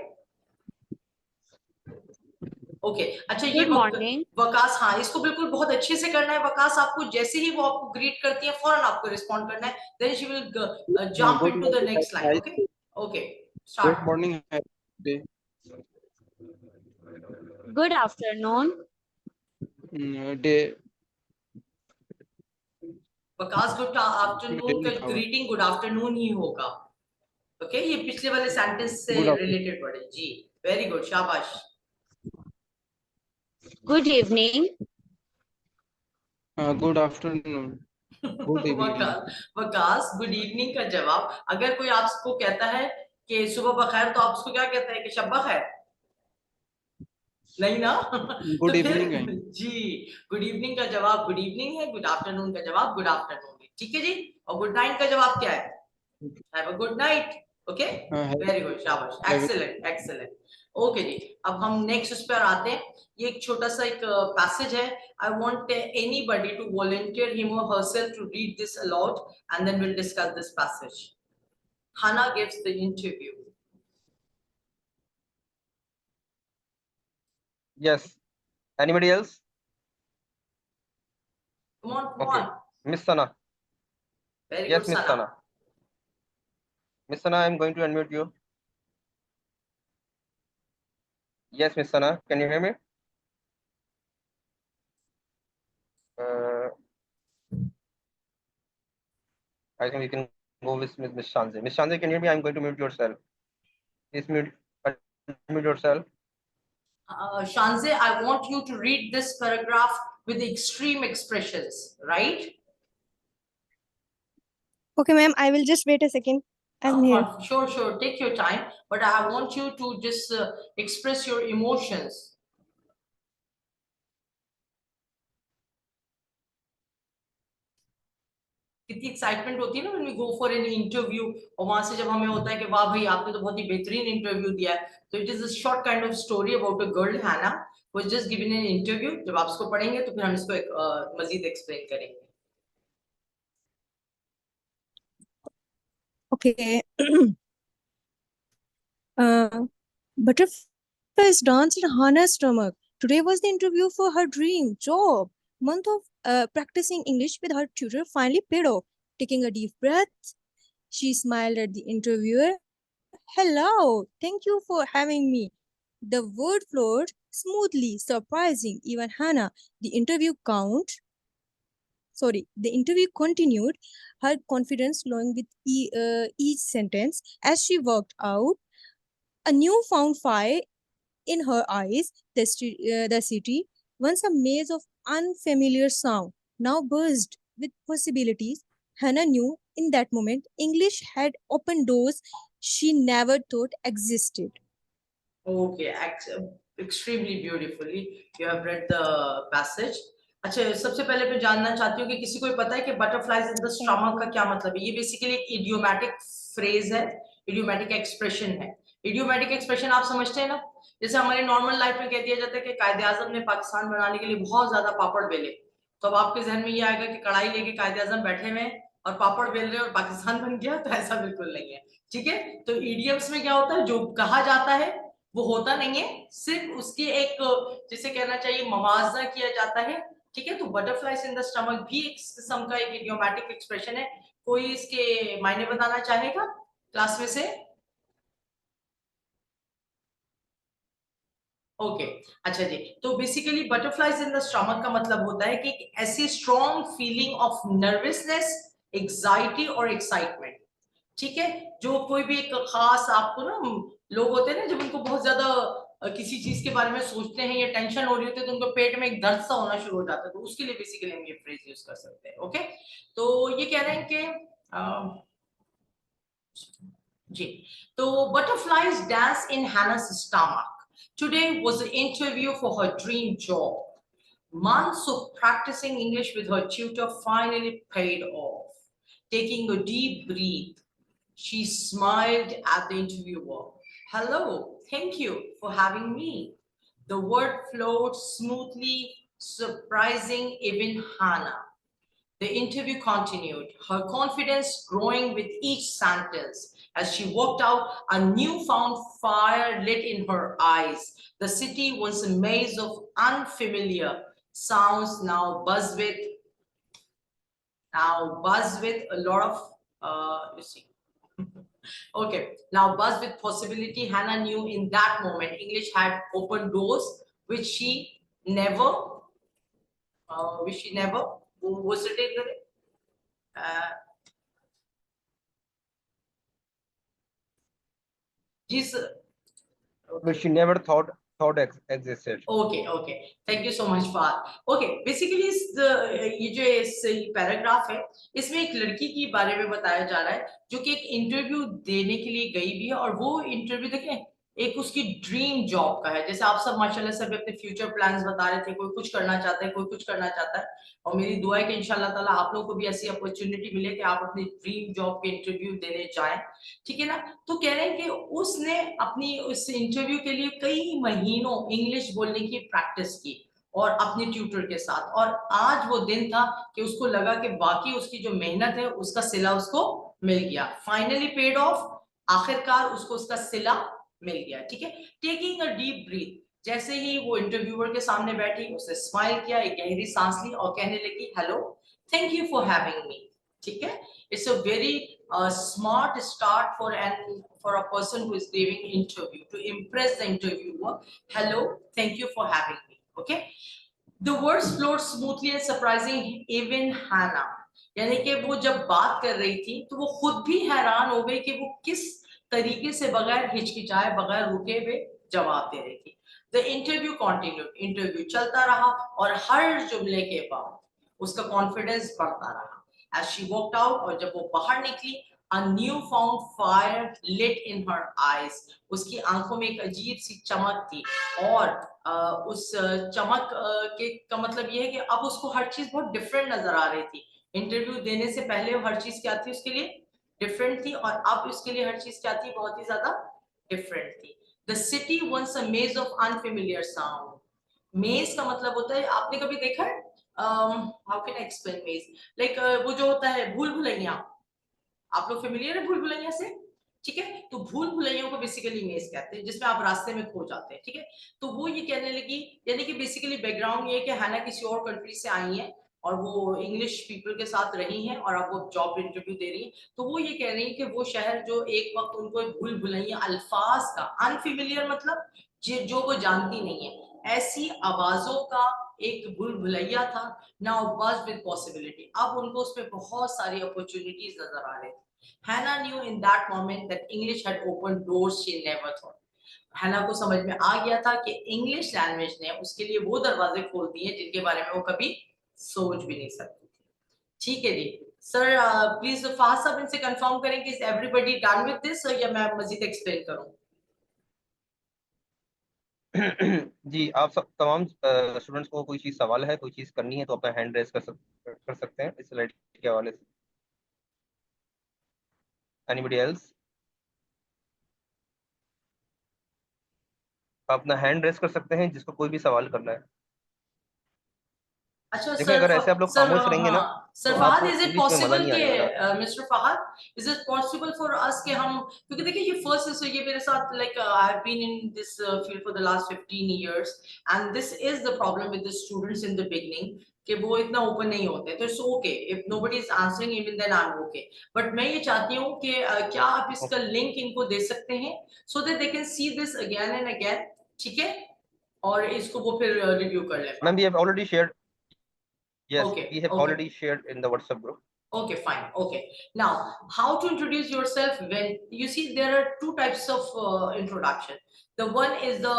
ओके अच्छा, ये Good morning. वकास, हाँ इसको बिल्कुल बहुत अच्छे से करना है वकास. आपको जैसे ही वो आपको ग्रीट करती है फौरन आपको रिस्पॉन्ड करना है, then she will jump Good into the morning. Next line. Okay okay, Good start. morning. Day. Good afternoon. Day. Waqas, good afternoon का ग्रीटिंग गुड आफ्टरनून ही होगा. ओके, ये पिछले वाले सेंटेंस से रिलेटेड वर्ड है जी. वेरी गुड, शाबाश. Good evening. Good afternoon. Good evening. Waqas, good evening का जवाब, अगर कोई आपको कहता है कि सुबह बखैर, तो आप उसको क्या कहते हैं कि शब्बा खैर? नहीं ना. Good तो evening फिर है. जी, गुड इवनिंग का जवाब गुड इवनिंग है, गुड आफ्टरनून का जवाब गुड आफ्टरनून है, ठीक है जी. और गुड नाइट का जवाब क्या है? Have a good night. Okay, very good, शाबाश, एक्सीलेंट एक्सीलेंट. ओके जी, अब हम नेक्स्ट उस पर आते हैं. ये एक छोटा सा एक पैसेज है. I want anybody to volunteer him or herself to read this aloud and then will discuss this passage. Hannah gives the interview. Yes. Anybody else? Come on, come Okay. on. Miss Sana. Very Yes, good, Miss Sana. Miss Sana, I'm going to unmute you. Yes, Miss Sana, can you hear me? I think we can go with Miss Shanze. Miss Shanze, can you hear me? I'm going to mute yourself. Please mute yourself. Shanze, I want you to read this paragraph with extreme expressions, right? Okay, ma'am, I will just wait a second. I'm here. Sure, sure. Take your time. But I want you to just express your emotions. कितनी excitement होती है ना when we go for an interview, और वहां से जब हमें होता है कि वाह भाई आपने तो बहुत ही बेहतरीन इंटरव्यू दिया है. तो it is a short kind of story about a girl, हैना was just given an interview. जब आप इसको पढ़ेंगे तो फिर हम इसको एक मजीद एक्सप्लेन करेंगे. Okay. Butterflies danced in Hannah's stomach. Today was the interview for her dream job. Month of practicing English with her tutor finally paid off. Taking a deep breath, she smiled at the interviewer. Hello, thank you for having me. The word flowed smoothly, surprising even Hannah. The interview continued, her confidence glowing with each sentence. As she walked out, a newfound fire in her eyes. The city, once a maze of unfamiliar sound, now buzzed with possibilities. Hannah knew in that moment English had opened doors she never thought existed. Okay, extremely beautifully you have read the passage. अच्छा, सबसे पहले मैं जानना चाहती हूँ कि किसी को ये पता है कि बटरफ्लाइज इन द स्टमक का क्या मतलब है? ये बेसिकली एक इडियोमैटिक फ्रेज है, इडियोमैटिक एक्सप्रेशन है। इडियोमैटिक एक्सप्रेशन आप समझते हैं ना, जैसे हमारे नॉर्मल लाइफ में कह दिया जाता है कि कायदे आजम ने पाकिस्तान बनाने के लिए बहुत ज्यादा पापड़ बेले, तो अब आपके जहन में ये आएगा कि कढ़ाई लेके कायदे आजम बैठे हुए हैं और पापड़ बेल रहे हैं और पाकिस्तान बन गया, तो ऐसा बिल्कुल नहीं है। ठीक है, तो इडियम्स में क्या होता है, जो कहा जाता है वो होता नहीं है, सिर्फ उसकी एक, जिसे कहना चाहिए, मवाजा किया जाता है। ठीक है, तो बटरफ्लाइज इन द स्टमक भी एक किस्म का एक इडियोमैटिक एक्सप्रेशन है। कोई इसके मायने बताना चाहेगा क्लास में से? ओके, अच्छा जी, तो basically butterflies in the stomach का मतलब होता है कि ऐसी strong feeling of nervousness, anxiety और एक्साइटमेंट। ठीक है, जो कोई भी एक खास आपको ना, लोग होते हैं ना जब उनको बहुत ज्यादा किसी चीज के बारे में सोचते हैं या टेंशन हो रही होती है तो उनको पेट में एक दर्द सा होना शुरू हो जाता है, तो उसके लिए बेसिकली हम ये फ्रेज यूज कर सकते हैं। ओके, तो ये कह रहे हैं कि जी, तो butterflies dance in Hannah's stomach. Today was an interview for her dream job. Months of practicing English with her tutor finally paid off. Taking a deep breath, she smiled at the interviewer. Hello, thank you for having me. The word flowed smoothly, surprising even Hannah. The interview continued, her confidence growing with each sentence. As she walked out, a newfound fire lit in her eyes. The city, once a maze of unfamiliar sounds, now buzz with a lot of, you see. Okay, now buzz with possibility. Hannah knew in that moment English had opened doors which she never, वो was it जिस which she never thought existed. Okay, thank you so much for okay, basically ये जो इस paragraph है, इसमें एक लड़की के बारे में बताया जा रहा है जो कि एक इंटरव्यू देने के लिए गई भी है, और वो इंटरव्यू देखें एक उसकी ड्रीम जॉब का है। जैसे आप सब माशाल्लाह सब अपने फ्यूचर प्लान्स बता रहे थे, कोई कुछ करना चाहता है, कोई कुछ करना चाहता है, और मेरी दुआ है कि इंशाल्लाह ताला आप लोगों को भी ऐसी अपॉर्चुनिटी मिले कि आप अपनी ड्रीम जॉब के इंटरव्यू देने जाएं। ठीक है ना, तो कह रहे हैं कि उसने अपनी उस इंटरव्यू के लिए कई महीनों इंग्लिश बोलने की प्रैक्टिस की और अपने ट्यूटर के साथ, और आज वो दिन था कि उसको लगा कि बाकी उसकी जो मेहनत है उसका सिला उसको मिल गया। फाइनली पेड ऑफ, आखिरकार उसको उसका सिला मिल गया। ठीक है, टेकिंग अ डीप ब्रीथ, जैसे ही वो इंटरव्यूअर के सामने बैठी उसने स्माइल किया, एक गहरी सांस ली और कहने लगी hello, thank you for having me. ठीक है, it's a very smart start for a person who is giving interview to impress the interviewer. Hello, thank you for having me. Okay, the words flowed smoothly and surprising even Hannah. यानी कि वो जब बात कर रही थी तो वो खुद भी हैरान हो गई कि वो किस तरीके से बगैर हिचकिचाए, बगैर रुके हुए जवाब दे रही थी। The interview continued, इंटरव्यू चलता रहा और हर जुमले के बाद उसका कॉन्फिडेंस बढ़ता रहा। As she walked out, और जब वो बाहर निकली, a newfound fire lit in her eyes. उसकी आंखों में एक अजीब सी चमक थी, और उस चमक के का मतलब ये है कि अब उसको हर चीज बहुत डिफरेंट नजर आ रही थी। इंटरव्यू देने से पहले हर चीज क्या थी उसके लिए डिफरेंट थी, और अब उसके लिए हर चीज क्या थी, बहुत ही ज्यादा डिफरेंट थी। The city once a maze of unfamiliar sound. मेज का मतलब होता है, आपने कभी देखा है, हाउ कैन आई एक्सप्लेन मेज, लाइक वो जो होता है भूल भुलैया, आप लोग फेमिलियर है भूल भुलैया से? ठीक है। तो भूल भुलैयों को बेसिकली मेज कहते हैं, जिसमें आप रास्ते में खो जाते हैं। ठीक है, तो वो ये कहने लगी, यानी कि बेसिकली बैकग्राउंड ये है कि हैना किसी और कंट्री से आई है और वो इंग्लिश पीपल के साथ रही हैं और अब वो जॉब इंटरव्यू दे रही है। तो वो ये कह रही है कि वो शहर जो एक वक्त उनको भूल भुलैया अल्फाज का, अनफिमिलियर मतलब जो वो जानती नहीं है, ऐसी आवाजों का एक भूल भुलैया था। नाउ बज़ विद पॉसिबिलिटी, अब उनको उसमें बहुत सारी अपॉर्चुनिटीज नजर आ रही थी। Hannah knew in that moment that English had opened doors she never thought. Hannah को समझ में आ गया था कि इंग्लिश लैंग्वेज ने उसके लिए वो दरवाजे खोल दिए जिनके बारे में वो कभी सोच भी नहीं सकती थी। ठीक है जी सर, प्लीज फास्ट साहब इनसे कंफर्म करें कि एवरीबॉडी डन विद दिस या मैं मजीद एक्सप्लेन करूं? जी, आप सब तमाम स्टूडेंट्स को कोई चीज सवाल है, कोई चीज करनी है तो अपना हैंड रेज कर सकते हैं इस स्लाइड के हवाले से। Anybody else? आप अपना हैंड रेज कर सकते हैं जिसको कोई भी सवाल करना है। अच्छा देखिए, सर, अगर ऐसे आप लोग सर खामोश रहेंगे ना हाँ तो सर फहद, आपको इज इट इंग्लिश में मजा पॉसिबल नहीं कि आएगा। Mr Fahad, is it possible for us कि हम, क्योंकि देखिए ये फर्स्ट, ये मेरे साथ, like I have been in this field for the last 15 years and this is the problem with the students in the beginning कि वो इतना ओपन नहीं होते। तो it's okay if nobody is answering, even then I am okay. But मैं ये चाहती हूँ कि क्या आप इसका लिंक इनको दे सकते हैं so that they can see this again and again, ठीक है, और इसको वो फिर रिव्यू कर ले मैम, पाए। We have already shared, yes okay we have okay already shared in the WhatsApp group. Okay, fine. Okay. Now, how to introduce yourself when you see there are two types of introduction. The one is the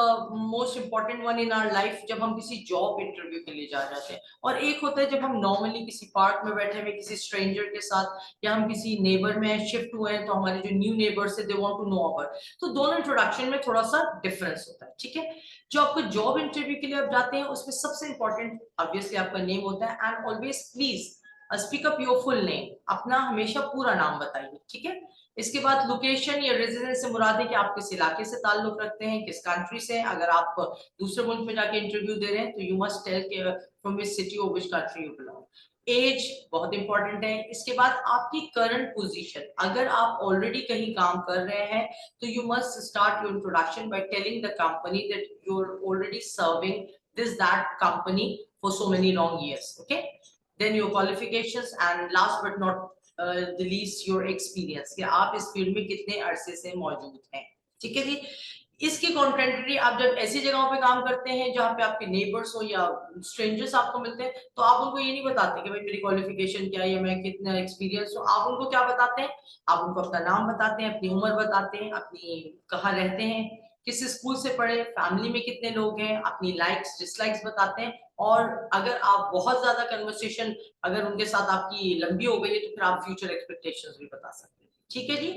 most important one in our life जब हम किसी job interview के लिए जा जाते हैं, और एक होता है जब हम normally किसी park में बैठे हुए किसी stranger के साथ या हम किसी neighbor में shift हुए हैं तो हमारे जो new neighbors है they want to know about. तो दोनों introduction में थोड़ा सा difference होता है, ठीक है। जो आपको job interview के लिए आप जाते हैं उसमें सबसे important obviously आपका name होता है, and always please speak up your full name, अपना हमेशा पूरा नाम बताइए, ठीक है। इसके बाद लोकेशन या रेजिडेंस से मुराद है कि आप किस इलाके से ताल्लुक रखते हैं, किस कंट्री से। अगर आप दूसरे मुल्क में जाके इंटरव्यू दे रहे हैं तो you must tell from which city or which country you belong. Age बहुत इंपॉर्टेंट है। इसके बाद आपकी करंट पोजीशन, अगर आप ऑलरेडी कहीं काम कर रहे हैं तो you must start your introduction by telling the company that you are already serving this that company for so many long years, okay. Then your qualifications and last but not the least your experience, कि आप इस field में कितने अरसे से मौजूद हैं, ठीक है जी। इसके कॉन्ट्रेंटरी आप जब ऐसी जगहों पे काम करते हैं जहाँ पे आपके नेबर्स हो या स्ट्रेंजर्स आपको मिलते हैं तो आप उनको ये नहीं बताते कि भाई मेरी क्वालिफिकेशन क्या है या मैं कितना एक्सपीरियंस हूँ। आप उनको क्या बताते हैं, आप उनको अपना नाम बताते हैं, अपनी उम्र बताते हैं, अपनी कहाँ रहते हैं, किस स्कूल से पढ़े, फैमिली में कितने लोग हैं, अपनी लाइक्स डिसलाइक्स बताते हैं। और अगर आप बहुत ज्यादा कन्वर्सेशन अगर उनके साथ आपकी लंबी हो गई है तो फिर आप फ्यूचर एक्सपेक्टेशंस भी बता सकते हैं, ठीक है जी।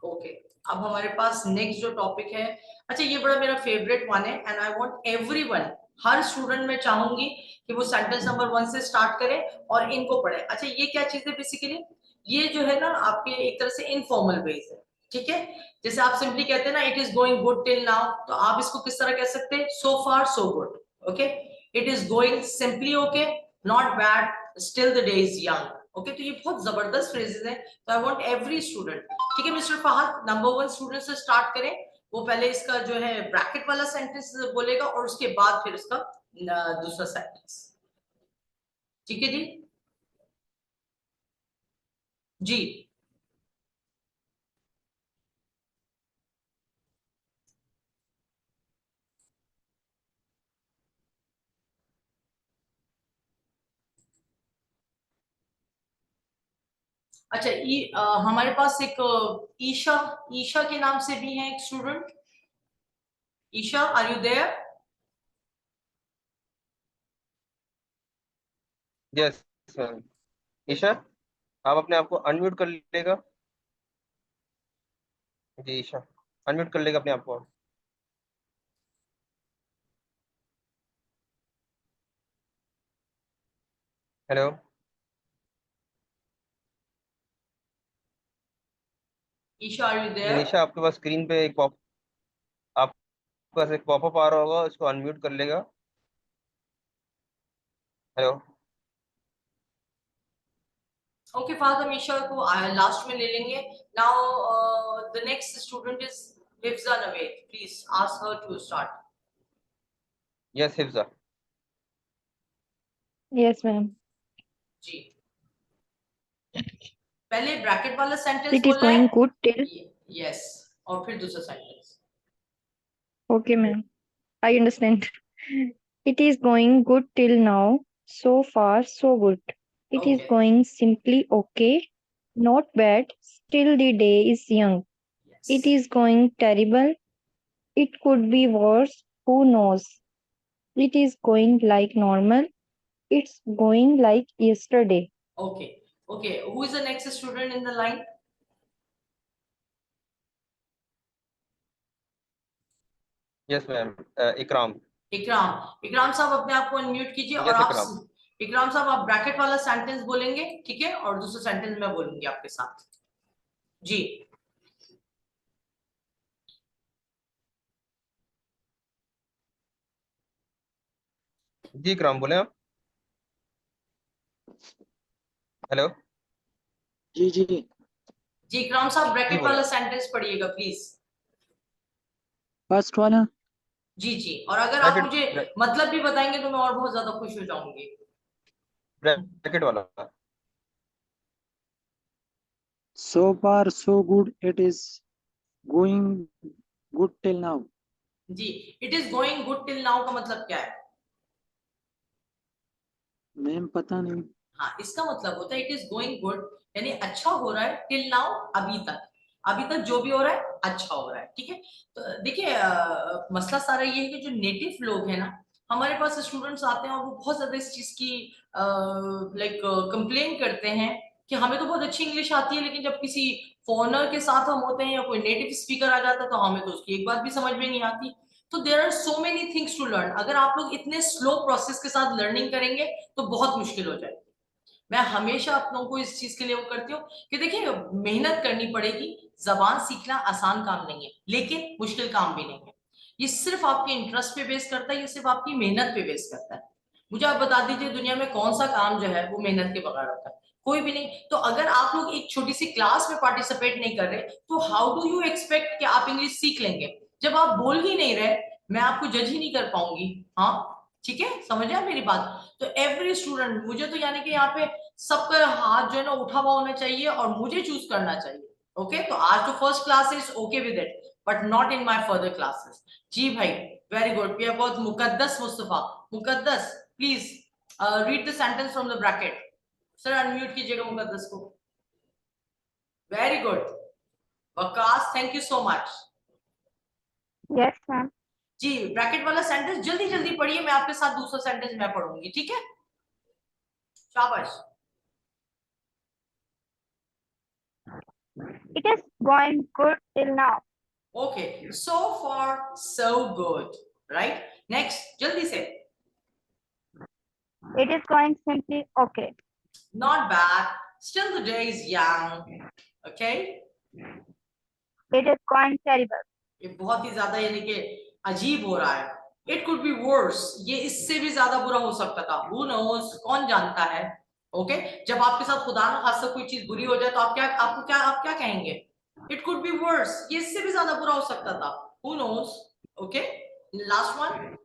ओके, अब हमारे पास नेक्स्ट जो टॉपिक है, अच्छा ये बड़ा मेरा फेवरेट वन है and I want everyone, her student में चाहूंगी कि वो सेंटेंस नंबर 1 से स्टार्ट करे और इनको पढ़े। अच्छा ये क्या चीज है बेसिकली, ये जो है ना आपके एक तरह से इनफॉर्मल बेस है, ठीक है। जैसे आप सिंपली कहते हैं ना it is going good till now, तो आप इसको किस तरह कह सकते हैं, so far so good, okay. It is going simply okay, not bad, still the day is young, okay. तो ये बहुत जबरदस्त फ्रेजेस हैं, तो आई वांट एवरी स्टूडेंट, ठीक है। मिस्टर फहद नंबर 1 स्टूडेंट से स्टार्ट करें, वो पहले इसका जो है ब्रैकेट वाला सेंटेंस बोलेगा और उसके बाद फिर इसका दूसरा सेंटेंस, ठीक है जी। जी अच्छा, हमारे पास एक ईशा, ईशा के नाम से भी है एक student. Isha, are you there? Yes ma'am. Isha, आप अपने आप को अनम्यूट कर लेगा। जी ईशा, अनम्यूट कर लेगा अपने आप को। हेलो ईशा, आर यू जी देयर? निशा, आपके पास स्क्रीन पे एक पॉप, आपके पास एक पॉपअप आ रहा होगा, उसको अनम्यूट कर लेगा। हेलो Okay, Father Misha को last में ले लेंगे. Now the next student is Hifza Naved. Please ask her to start. Yes, Hifza. Yes, ma'am. जी. पहले ब्रैकेट वाला सेंटेंस It is बोलना है. going good till. Yes. और फिर दूसरा sentence. Okay, ma'am. I understand. It is going good till now. So far, so good. It is Okay. going simply okay. Not bad. Still the day is young. It Yes. is going terrible. It could be worse. Who knows? It is going like normal. It's going like yesterday. Okay. Okay. Who is the next student in the line? Yes, ma'am. Ikram. इकराम साहब अपने आप को unmute कीजिए. और Yes, आप Ikram. इकराम साहब आप bracket वाला सेंटेंस बोलेंगे, ठीक है, और दूसरा सेंटेंस मैं बोलूंगी आपके साथ. जी. जी इकराम बोले आप. हेलो. जी जी. जी इकराम साहब ब्रैकेट बोले. वाला सेंटेंस पढ़िएगा प्लीज. फर्स्ट वाला. जी जी. और अगर आप ब्रैकेट मुझे मतलब भी बताएंगे तो मैं और बहुत ज्यादा खुश हो जाऊंगी. ब्रैकेट वाला. So far so good. It is going good till now. जी. It is going good till now का मतलब क्या है? मैम पता नहीं. हाँ, इसका मतलब होता है इट इज गोइंग गुड, यानी अच्छा हो रहा है. टिल नाउ, अभी तक. अभी तक जो भी हो रहा है अच्छा हो रहा है. ठीक है. तो देखिए मसला सारा ये है कि जो नेटिव लोग हैं ना, हमारे पास स्टूडेंट्स आते हैं और वो बहुत ज्यादा इस चीज की लाइक कंप्लेन करते हैं कि हमें तो बहुत अच्छी इंग्लिश आती है, लेकिन जब किसी फॉरेनर के साथ हम होते हैं या कोई नेटिव स्पीकर आ जाता है तो हमें तो उसकी एक बात भी समझ में नहीं आती. तो there are so many things to learn. अगर आप लोग इतने स्लो प्रोसेस के साथ लर्निंग करेंगे तो बहुत मुश्किल हो जाएगी. मैं हमेशा आप लोगों को इस चीज के लिए वो करती हूँ कि देखिए मेहनत करनी पड़ेगी. जबान सीखना आसान काम नहीं है, लेकिन मुश्किल काम भी नहीं है. ये सिर्फ आपके इंटरेस्ट पे बेस करता है, ये सिर्फ आपकी मेहनत पे बेस करता है. मुझे आप बता दीजिए दुनिया में कौन सा काम जो है वो मेहनत के बगैर होता है? कोई भी नहीं. तो अगर आप लोग एक छोटी सी क्लास में पार्टिसिपेट नहीं कर रहे तो हाउ डू यू एक्सपेक्ट कि आप इंग्लिश सीख लेंगे? जब आप बोल ही नहीं रहे, मैं आपको जज ही नहीं कर पाऊंगी. हाँ, ठीक है, समझ आए मेरी बात? तो एवरी स्टूडेंट, मुझे तो यानी कि यहाँ पे सबका हाथ जो है ना उठा हुआ होना चाहिए और मुझे चूज करना चाहिए. ओके, तो आज तो first class is okay with it, but not in my further classes. जी भाई, very good. We have got Muqaddas Mustafa. Muqaddas, please read the sentence from the bracket. Sir unmute कीजिएगा मुकद्दस को. Very good. Waqas, thank you so much. Yes, ma'am. जी, bracket वाला sentence जल्दी जल्दी पढ़िए, मैं आपके साथ दूसरा सेंटेंस मैं पढ़ूंगी, ठीक है? शाबाश. It is going good till now. Okay, so far so good, right? Next, jaldi se. It is going simply okay. Not bad. Still the day is young. Okay. It is going terrible. ये बहुत ही ज्यादा यानी कि अजीब हो रहा है. It could be worse. ये इससे भी ज्यादा बुरा हो सकता था. Who knows? कौन जानता है? Okay? जब आपके साथ खुदा न खास्ता कोई चीज बुरी हो जाए तो आप क्या कहेंगे? It could be worse. ये इससे भी ज्यादा बुरा हो सकता था. Who knows? Okay? Last one.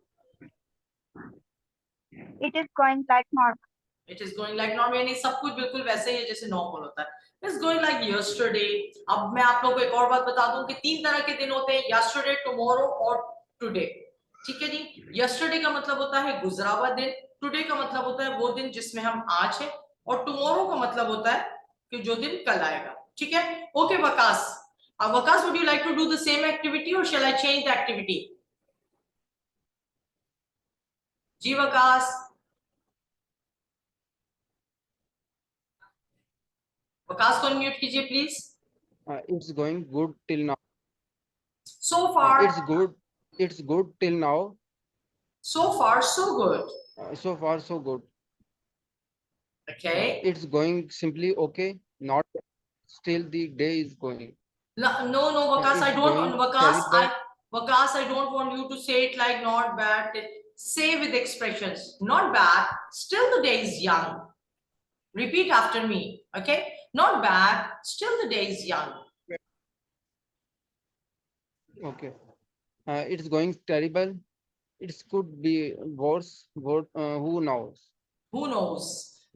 It is going like normal. It is going like normal, यानी सब कुछ बिल्कुल वैसे ही है जैसे नॉर्मल होता है. It's going like yesterday. अब मैं आप लोगों को एक और बात बता दूं कि 3 तरह के दिन होते हैं, yesterday, tomorrow और today. ठीक है जी. yesterday का मतलब होता है गुजरा हुआ दिन, today का मतलब होता है वो दिन जिसमें हम आज हैं, और tomorrow का मतलब होता है कि जो दिन कल आएगा. ठीक है? Okay, Waqas. Wakaas, would you like to do the same activity or shall I change the activity? जी वकास. वकास को अनम्यूट कीजिए please. It's going good till now. So far. It's good till now. So far so good. So far so good. Okay. It's going simply okay. Not still the day is going. No, Wakaas, I It's don't going want terrible. Wakaas, I don't want you to say it like not bad. Say with expressions. Not bad. Still the day is young. Repeat after me. Okay, not bad. Still the day is young. Okay. It's going terrible. It could be worse. Who knows? Who knows?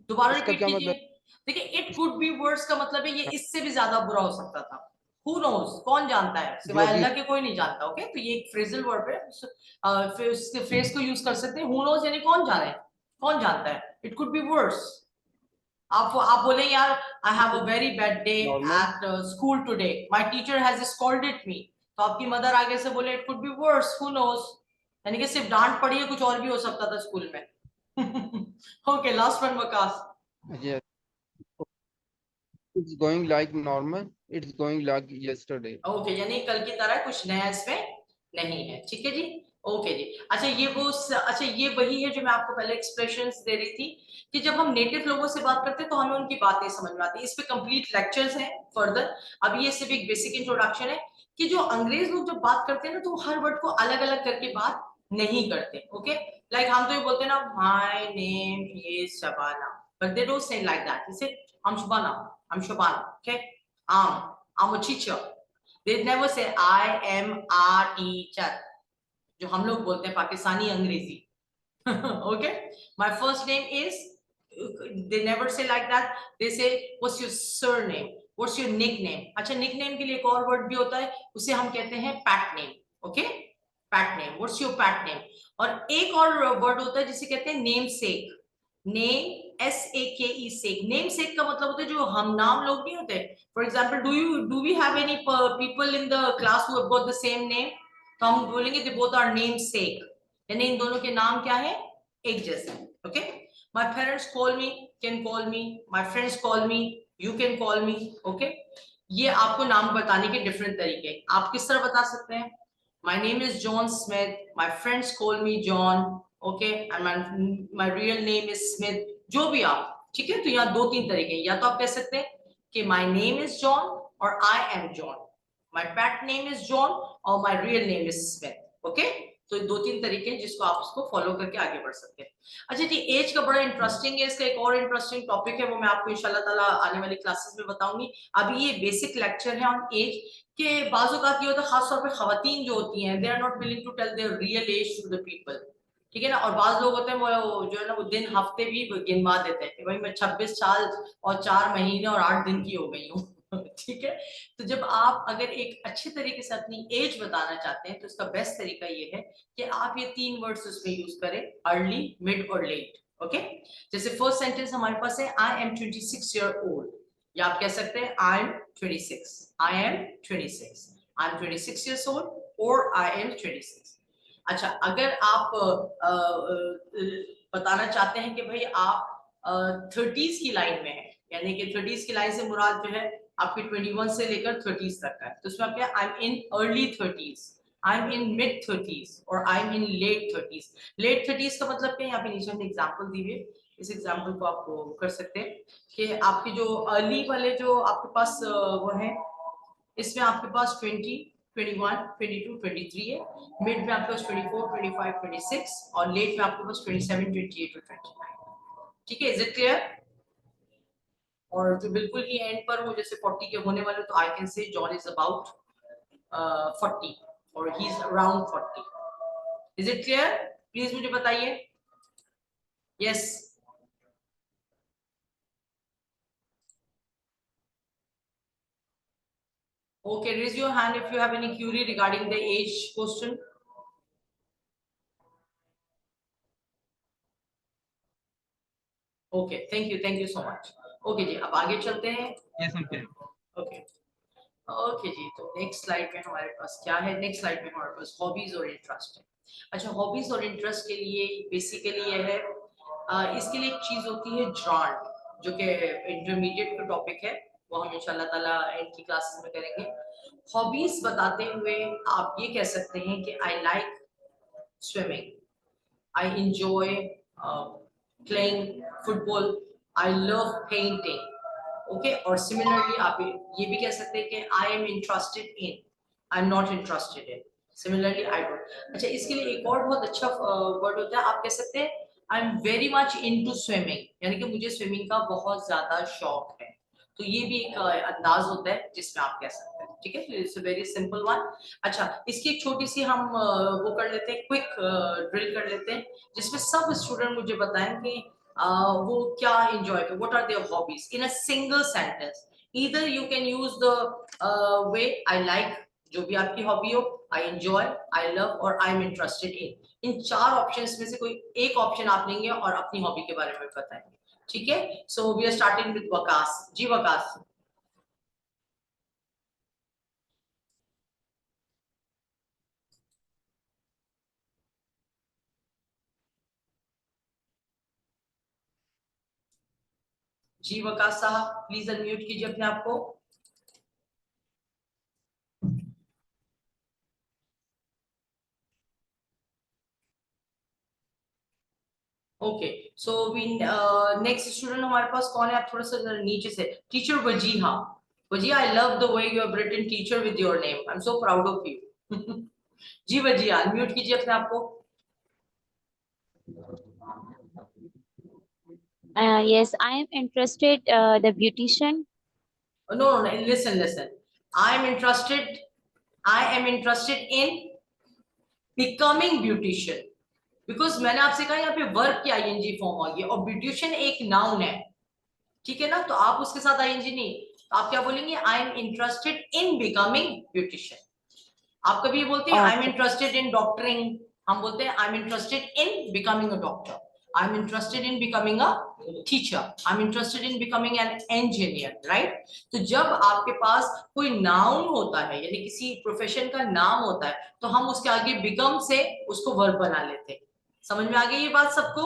दोबारा इसका repeat क्या कीजिए. मतलब? देखिए, it could be worse का मतलब है ये इससे भी ज्यादा बुरा हो सकता था. Who knows? कौन जानता है? सिवाय जो भी अल्लाह के कोई नहीं जानता. ओके, तो ये एक फ्रेजल वर्ब है. फिर उसके फ्रेज को यूज कर सकते हैं. Who knows यानी कौन जाने, कौन जानता है. It could be worse. आप बोले यार, I have a very bad day normal. at school today. My teacher has scolded me. तो आपकी मदर आगे से बोले it could be worse. Who knows? यानी कि सिर्फ डांट पड़ी है, कुछ और भी हो सकता था स्कूल में. Okay, last one, Waqas. Yes. It's going like normal. It's going like yesterday. Okay, यानी कल की तरह कुछ नया इसमें नहीं है. ठीक है जी. ओके जी. अच्छा ये वही है जो मैं आपको पहले एक्सप्रेशंस दे रही थी कि जब हम नेटिव लोगों से बात करते हैं तो हमें उनकी बातें समझ में आती है. इस पे कंप्लीट लेक्चर्स हैं फर्दर. अभी ये सिर्फ एक बेसिक इंट्रोडक्शन है कि जो अंग्रेज लोग जब बात करते हैं ना तो हर वर्ड को अलग अलग करके बात नहीं करते. ओके, लाइक हम तो ये बोलते हैं ना, my name is Shabana, but they don't say like that. They say I'm Shabana. Okay, I'm a teacher. They never say I am a teacher. जो हम लोग बोलते हैं पाकिस्तानी अंग्रेजी. Okay, my first name is. They never say like that. They say what's your surname? What's your nickname? अच्छा, nickname के लिए एक और वर्ड भी होता है, उसे हम कहते हैं pat name. Okay, pat name. What's your pat name? और एक और वर्ड होता है जिसे कहते हैं namesake. Name SAKE sake. Namesake का मतलब होता है जो हम नाम लोग नहीं होते. For example, do we have any people in the class who have got the same name? तो हम बोलेंगे they both are namesake. यानी इन दोनों के नाम क्या है? एक जैसे. Okay? My parents can call me. My friends call me. You can call me. Okay? ये आपको नाम बताने के different तरीके. आप किस तरह बता सकते हैं? My name is John Smith. My friends call me John. Okay, and my real name is Smith. जो भी आप, ठीक है. तो यहाँ दो तीन तरीके हैं. या तो आप कह सकते हैं कि my name is John और I am John. My pet name is John और my real name is Smith. Okay, तो दो तीन तरीके हैं जिसको आप उसको फॉलो करके आगे बढ़ सकते हैं. अच्छा जी, एज का बड़ा इंटरेस्टिंग है. इसका एक और इंटरेस्टिंग टॉपिक है, वो मैं आपको इंशाल्लाह ताला आने वाली क्लासेस में बताऊंगी. अभी ये बेसिक लेक्चर है ऑन एज के. बाजू का ये होता है, खासतौर पे खवातीन जो होती हैं, they are not willing to tell their real age to the people. ठीक है ना. और बाज लोग होते हैं वो जो है ना वो दिन हफ्ते भी गिनवा देते हैं कि भाई मैं 26 साल और 4 महीने और 8 दिन की हो गई हूँ. ठीक है. तो जब आप अगर एक अच्छे तरीके से अपनी एज बताना चाहते हैं तो इसका बेस्ट तरीका ये है कि आप ये तीन वर्ड्स उसमें यूज करें, अर्ली, मिड और लेट. ओके, जैसे फर्स्ट सेंटेंस हमारे पास है आई एम 26 ईयर ओल्ड, या आप कह सकते हैं I am 26, I am 26, I am 26 years old और आई एम 26. अच्छा, अगर आप बताना चाहते हैं कि भाई आप 30s की लाइन में हैं, यानी कि 30s की लाइन से मुराद जो है आपकी 21 से लेकर 30s तक का है, तो उसमें आप क्या, I am in early 30s, I am in mid 30s और I am in late 30s. Late 30s का मतलब क्या है, यहाँ पे नीचे हमने एग्जांपल दी हुई है. इस एग्जांपल को आप कर सकते हैं कि आपके जो अर्ली वाले जो आपके पास वो है, इसमें आपके पास 20, 21, 22, 23 है. मिड में आपके पास 24, 25, 26 और लेट में आपके पास 27, 28 और 29. ठीक है, इज इट क्लियर? और जो बिल्कुल ही एंड पर हो, जैसे 40 के होने वाले, तो I can say John is about 40 और he is around 40. Is it clear? Please मुझे बताइए. Yes. Okay, raise your hand if you have any query regarding the age question. Okay, thank you so much. Okay जी, अब आगे चलते हैं. Yes, okay. Okay. Okay जी, तो next slide में हमारे पास क्या है? नेक्स्ट स्लाइड में हमारे पास हॉबीज और इंटरेस्ट है. अच्छा, हॉबीज और इंटरेस्ट के लिए बेसिकली ये है, इसके लिए एक चीज होती है ड्रॉन्ट, जो कि इंटरमीडिएट का टॉपिक है, वो हम इंशाल्लाह ताला इनकी क्लासेस में करेंगे. हॉबीज बताते हुए आप ये कह सकते हैं कि I like swimming, I enjoy playing football, I love painting. Okay, और सिमिलरली आप ये भी कह सकते हैं कि I am interested in, I am not interested in. Similarly I don't. अच्छा, इसके लिए एक और बहुत अच्छा वर्ड होता है, आप कह सकते हैं I am very much into swimming, यानी कि मुझे स्विमिंग का बहुत ज्यादा शौक है. तो ये भी एक अंदाज होता है जिसमें आप कह सकते हैं, ठीक है। तो it's a very simple one. अच्छा, इसकी एक छोटी सी हम वो कर लेते हैं, क्विक ड्रिल कर लेते हैं, जिसमें सब स्टूडेंट मुझे बताएं कि वो क्या एंजॉय कर, what are their hobbies in a single sentence. Either you can use the way I like, जो भी आपकी हॉबी हो, आई एंजॉय, आई लव और आई एम इंटरेस्टेड इन चार ऑप्शंस में से कोई एक ऑप्शन आप लेंगे और अपनी हॉबी के बारे में बताएंगे, ठीक है। So we are starting with Waqas. जी वकास। जी वकास साहब, प्लीज अनम्यूट कीजिए अपने आप को। Okay, so we next student हमारे पास कौन है? आप थोड़ा सा नीचे से। Teacher Wajiha. Wajiha, I love the way you have written teacher with your name, I am so proud of you. जी वजीहा, अनम्यूट कीजिए अपने आप को। Yes, I am interested the beautician. No, listen. I am interested in becoming beautician. Because मैंने आपसे कहा यहाँ पे वर्ब की आईएनजी फॉर्म आ गई और ब्यूटिशियन एक नाउन है, ठीक है ना। तो आप उसके साथ आईएनजी नहीं, तो आप क्या बोलेंगे? I am interested in becoming beautician. आप कभी ये बोलते हैं I am Okay. Interested in doctoring, हम बोलते हैं I am interested in becoming a doctor, I am interested in becoming a teacher, I am interested in becoming an engineer, right. तो जब आपके पास कोई नाउन होता है, यानी किसी प्रोफेशन का नाम होता है, तो हम उसके आगे बिकम से उसको वर्ब बना लेते हैं। समझ में आ गई ये बात सबको?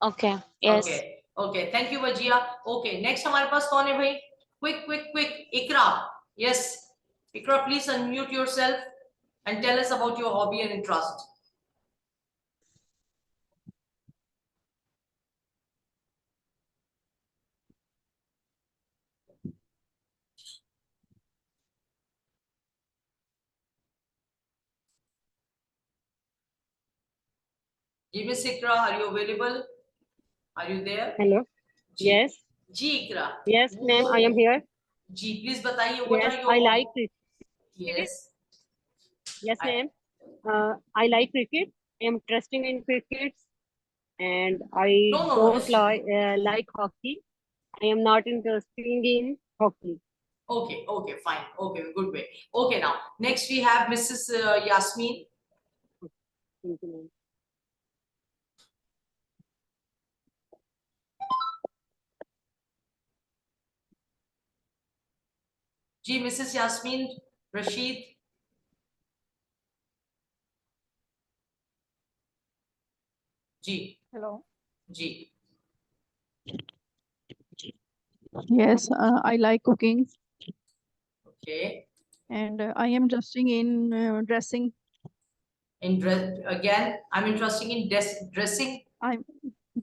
Okay. Yes. Okay okay, thank you Wajiya. Okay, next हमारे पास कौन है भाई? Quick, Iqra. Yes, Iqra, please unmute yourself and tell us about your hobby and interest. जी miss Iqra, are you available? Are you there? Hello. जी, Yes. जी Iqra. Yes, ma'am. I am here. जी please बताइए, what Yes, are your I like hobbies? cricket. Yes. Yes, I- ma'am. I like cricket. I am interested in cricket, and I No. don't like hockey. I am not interested in hockey. Okay, fine. Okay, good way. Okay, now next we have Mrs. Yasmin. Thank you, ma'am. जी Mrs. Yasmin Rashid. जी। Hello. जी। Yes, I like cooking, Okay. and I am interested in dressing. In dress again, I'm interested in dressing. I'm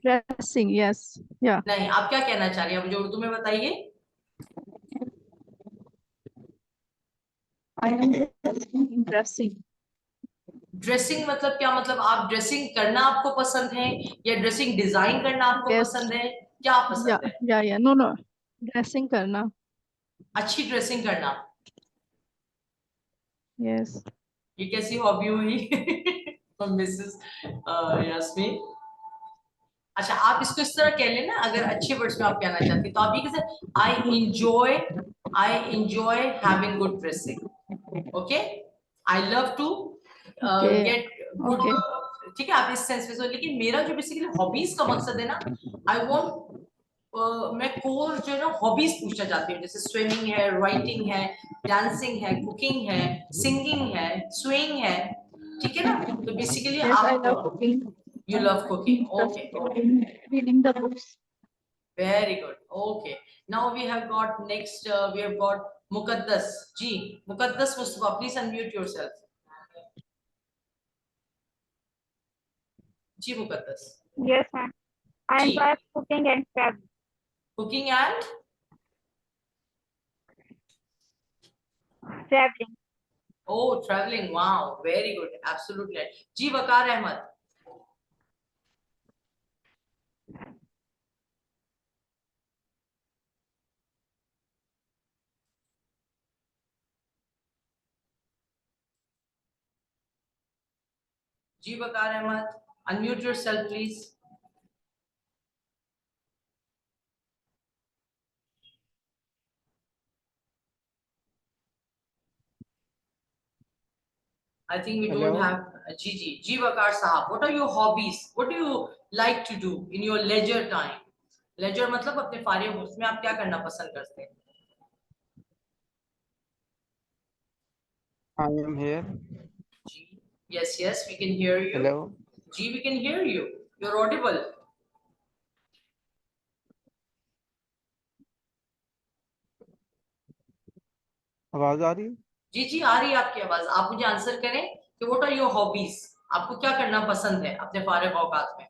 dressing. Yes. Yeah. नहीं, आप क्या कहना चाह रही हैं? मुझे उर्दू में बताइए। I am in dressing. Dressing मतलब क्या? मतलब आप ड्रेसिंग करना आपको पसंद है या ड्रेसिंग डिजाइन करना आपको Yes. पसंद है? क्या पसंद है? Yeah. No. Dressing करना. अच्छी ड्रेसिंग करना। Yes. ये कैसी हॉबी हुई मिसेस यास्मीन? अच्छा, आप इसको इस तरह कह लेना, अगर अच्छे वर्ड्स में आप कहना चाहती हैं तो आप ये कह सकते, I enjoy having good dressing. Okay, I love to Okay. Get good. Okay. ठीक है, आप इस सेंस में सोच। लेकिन मेरा जो बेसिकली हॉबीज का मकसद है ना, आई वांट मैं कोर जो है ना हॉबीज पूछना चाहती हूँ, जैसे स्विमिंग है, राइटिंग है, डांसिंग है, कुकिंग है, सिंगिंग है, स्विंग है, ठीक है ना। तो बेसिकली Yes, I love आप cooking. you love cooking. Okay, Interested in reading the books. very good. Okay, now we have got next we have got Muqaddas ji. Muqaddas Mustafa, please unmute yourself. Ji Muqaddas. Yes, ma'am. I Ji. enjoy cooking and traveling. Cooking and Traveling. oh, traveling. Wow, very good. Absolutely. Ji Waqar Ahmad. जी Waqar Ahmad, unmute yourself please. I think we don't Hello. have Ji Waqar Sahab. What are your hobbies? What do you like to do in your leisure time? Leisure मतलब अपने फारिग वक्त में आप क्या करना पसंद करते हैं? I am here. Ji, yes, we can hear you. Hello. Ji, we can hear you. You're audible. आवाज आ रही है? जी आ रही है आपकी आवाज। आप मुझे आंसर करें कि व्हाट आर योर हॉबीज, आपको क्या करना पसंद है अपने फारिग औकात में?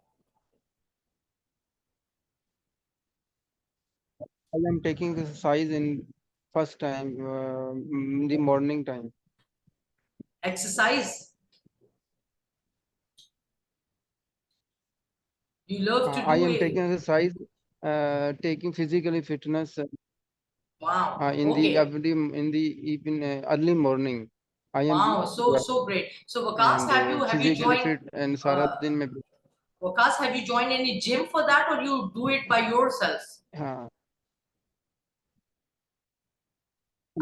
I am taking exercise in first time in the morning time. Exercise. You love to I do am it. taking exercise, taking physically fitness Wow. in the Okay. in the even early morning. I am Wow. So great. So Waqas, and have you physically joined? fit and सारा दिन में Waqas, have you joined any gym for that, or you do it by yourself? हाँ.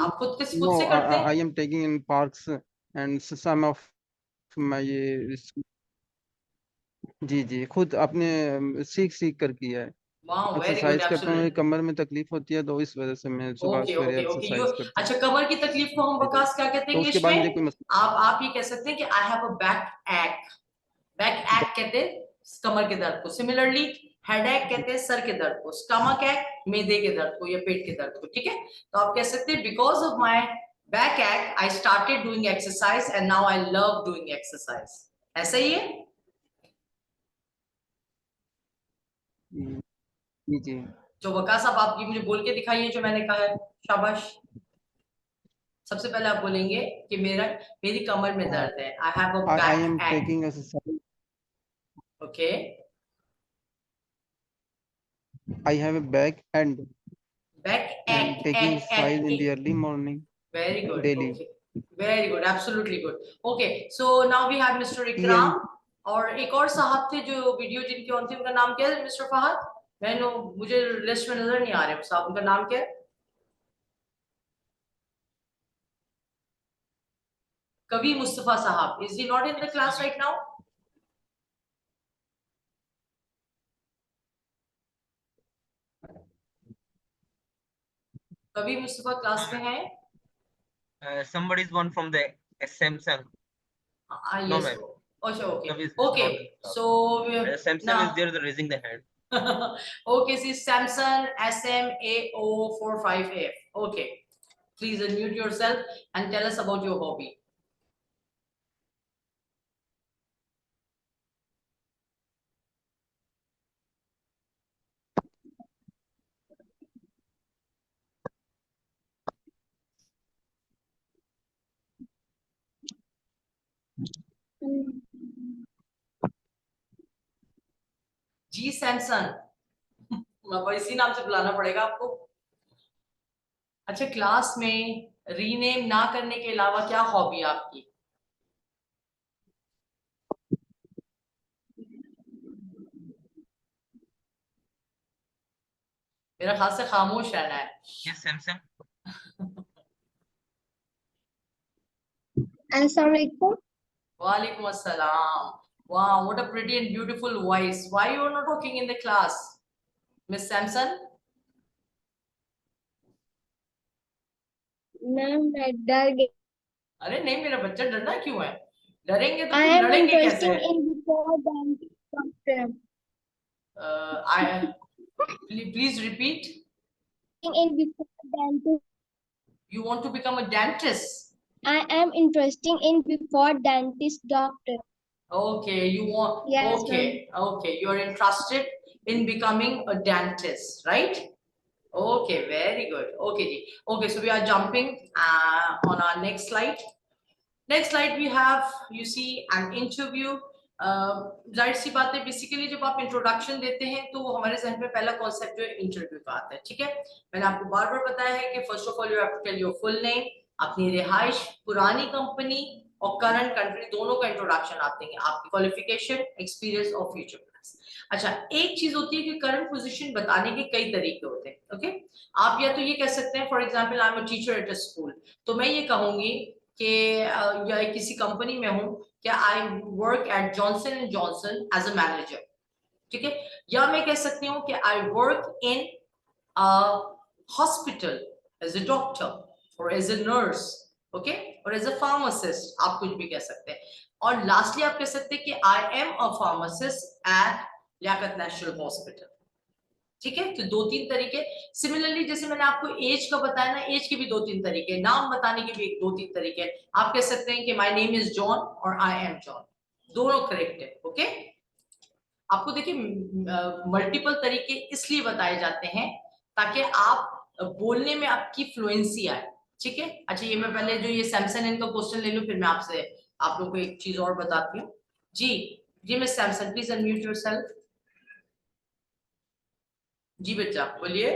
आप खुद No, से करते I हैं? am taking in parks and some of my जी खुद अपने सीख कर किया है. Wow, very good. एक्सरसाइज करता हूँ, Absolutely. कमर में तकलीफ होती है तो इस वजह से मैं सुबह सवेरे ओके यू, एक्सरसाइज करता हूँ. अच्छा कमर की तकलीफ को हम वकास क्या कहते हैं तो उसके इंग्लिश बाद में? मुझे कोई मसला आप ये कह सकते हैं कि आई हैव अ बैक एक। बैक एक कहते हैं कमर के दर्द को। सिमिलरली हेडेक कहते हैं सर के दर्द को। स्टमक एक मैदे के दर्द को या पेट के दर्द को। ठीक है, तो आप कह सकते हैं बिकॉज ऑफ माय बैक एक I started doing exercise and now I love doing exercise. ऐसा ही है? जी. तो वकास साहब आप ये मुझे बोल के दिखाइए जो मैंने कहा है। शाबाश। सबसे पहले आप बोलेंगे कि मेरी कमर में दर्द है। I have a I am back taking एक। exercise. Okay, I have a back and back and taking exercise in the early morning very good. daily. Okay, very good, absolutely good. Okay, so now we have Mr. EM Ikram और एक और साहब थे जो video जिनके on थे, उनका नाम क्या है? मिस्टर फहद? मैंने मुझे लिस्ट में नजर नहीं आ रहे साहब, उनका नाम क्या है? कवी मुस्तफा साहब। Is he not in the class right now? कभी मुस्तफा क्लास में है? Somebody is one from the Samsung. No, Yes. ma'am. अच्छा, okay. Kavi is Okay, not. so Samsung is there, raising the hand. okay, see Samsung SMAO45F. Okay, please unmute yourself and tell us about your hobby. जी सैमसन, इसी नाम से बुलाना पड़ेगा आपको। अच्छा, class में rename ना करने के अलावा क्या हॉबी आपकी? मेरा ख्याल से खामोश रहना है। Yes, Samsung. Assalamualaikum. Walaikum assalam. Wow, what a pretty and beautiful voice. Why you are not talking in the class, Miss Samson? Ma'am मैं डर गई। अरे नहीं, मेरा बच्चा डरना क्यों है? डरेंगे तो I फिर am लड़ेंगे कैसे? interested in before dentist doctor. Please repeat. In before dentist. You want to become a dentist? I am interested in before dentist doctor. Okay, you want. Yes, okay, you are interested in becoming a dentist, right? Okay, very good. Okay, ji. Okay, so we are jumping on our next slide. Next slide we have, you see, an interview. जाहिर सी बात है, basically जब आप introduction देते हैं तो हमारे जहन में पहला कॉन्सेप्ट जो है इंटरव्यू का आता है। ठीक है, मैंने आपको बार बार बताया है कि first of all you have to tell your full name, अपनी रिहाइश, पुरानी कंपनी, और करंट कंट्री दोनों का इंट्रोडक्शन आप देंगे, आपकी क्वालिफिकेशन, एक्सपीरियंस और फ्यूचर प्लान्स। अच्छा, एक चीज होती है कि करंट पोजीशन बताने के कई तरीके होते हैं। ओके, आप या तो ये कह सकते हैं, for example I am a teacher at a school, तो मैं ये कहूंगी कि या किसी कंपनी में हूं कि I work at Johnson and Johnson as a manager, ठीक है। या मैं कह सकती हूँ कि I work in hospital as a doctor और एज अ नर्स, ओके, और एज अ फार्मासिस्ट, आप कुछ भी कह सकते हैं। और लास्टली आप कह सकते हैं कि I am a pharmacist at Liaquat National Hospital, ठीक है। तो 2-3 तरीके। सिमिलरली जैसे मैंने आपको एज का बताया ना, एज के भी 2-3 तरीके, नाम बताने के भी 2-3 तरीके। आप कह सकते हैं कि माय नेम इज जॉन और आई एम जॉन, दोनों करेक्ट है। ओके, आपको देखिए मल्टीपल तरीके इसलिए बताए जाते हैं ताकि आप बोलने में आपकी फ्लुएंसी आए, ठीक है। अच्छा, ये मैं पहले जो ये सैमसन इनका क्वेश्चन ले लूं, फिर मैं आपसे आप लोगों को एक चीज और बताती हूँ। जी miss Samson, please unmute yourself. जी बच्चा बोलिए।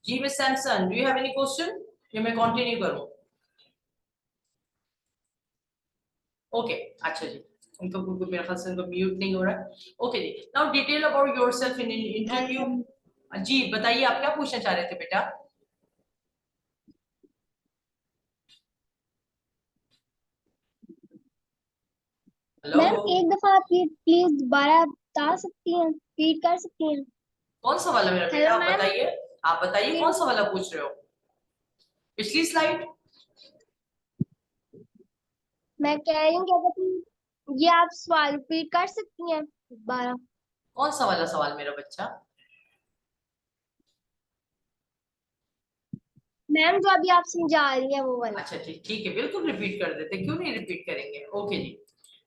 जी miss Samson, do you have any question या मैं कंटिन्यू करूं? ओके, अच्छा जी, उनको मेरे ख्याल से उनको म्यूट नहीं हो रहा है। ओके जी, now detail about yourself in interview. जी बताइए, आप क्या पूछना चाह रहे थे बेटा? हेलो मैम एक दफा आप ये प्लीज दोबारा बता सकती हैं, रिपीट कर सकती हैं? कौन सा वाला मेरा बेटा? हेलो आप मैम, बताइए, आप बताइए कौन सा वाला पूछ रहे हो? पिछली स्लाइड? मैं कह रही हूँ कि अगर ये आप सवाल रिपीट कर सकती हैं दोबारा? कौन सा वाला सवाल मेरा बच्चा? मैम जो अभी आप समझा रही हैं वो वाला। अच्छा ठीक है, बिल्कुल रिपीट कर देते, क्यों नहीं रिपीट करेंगे। ओके जी,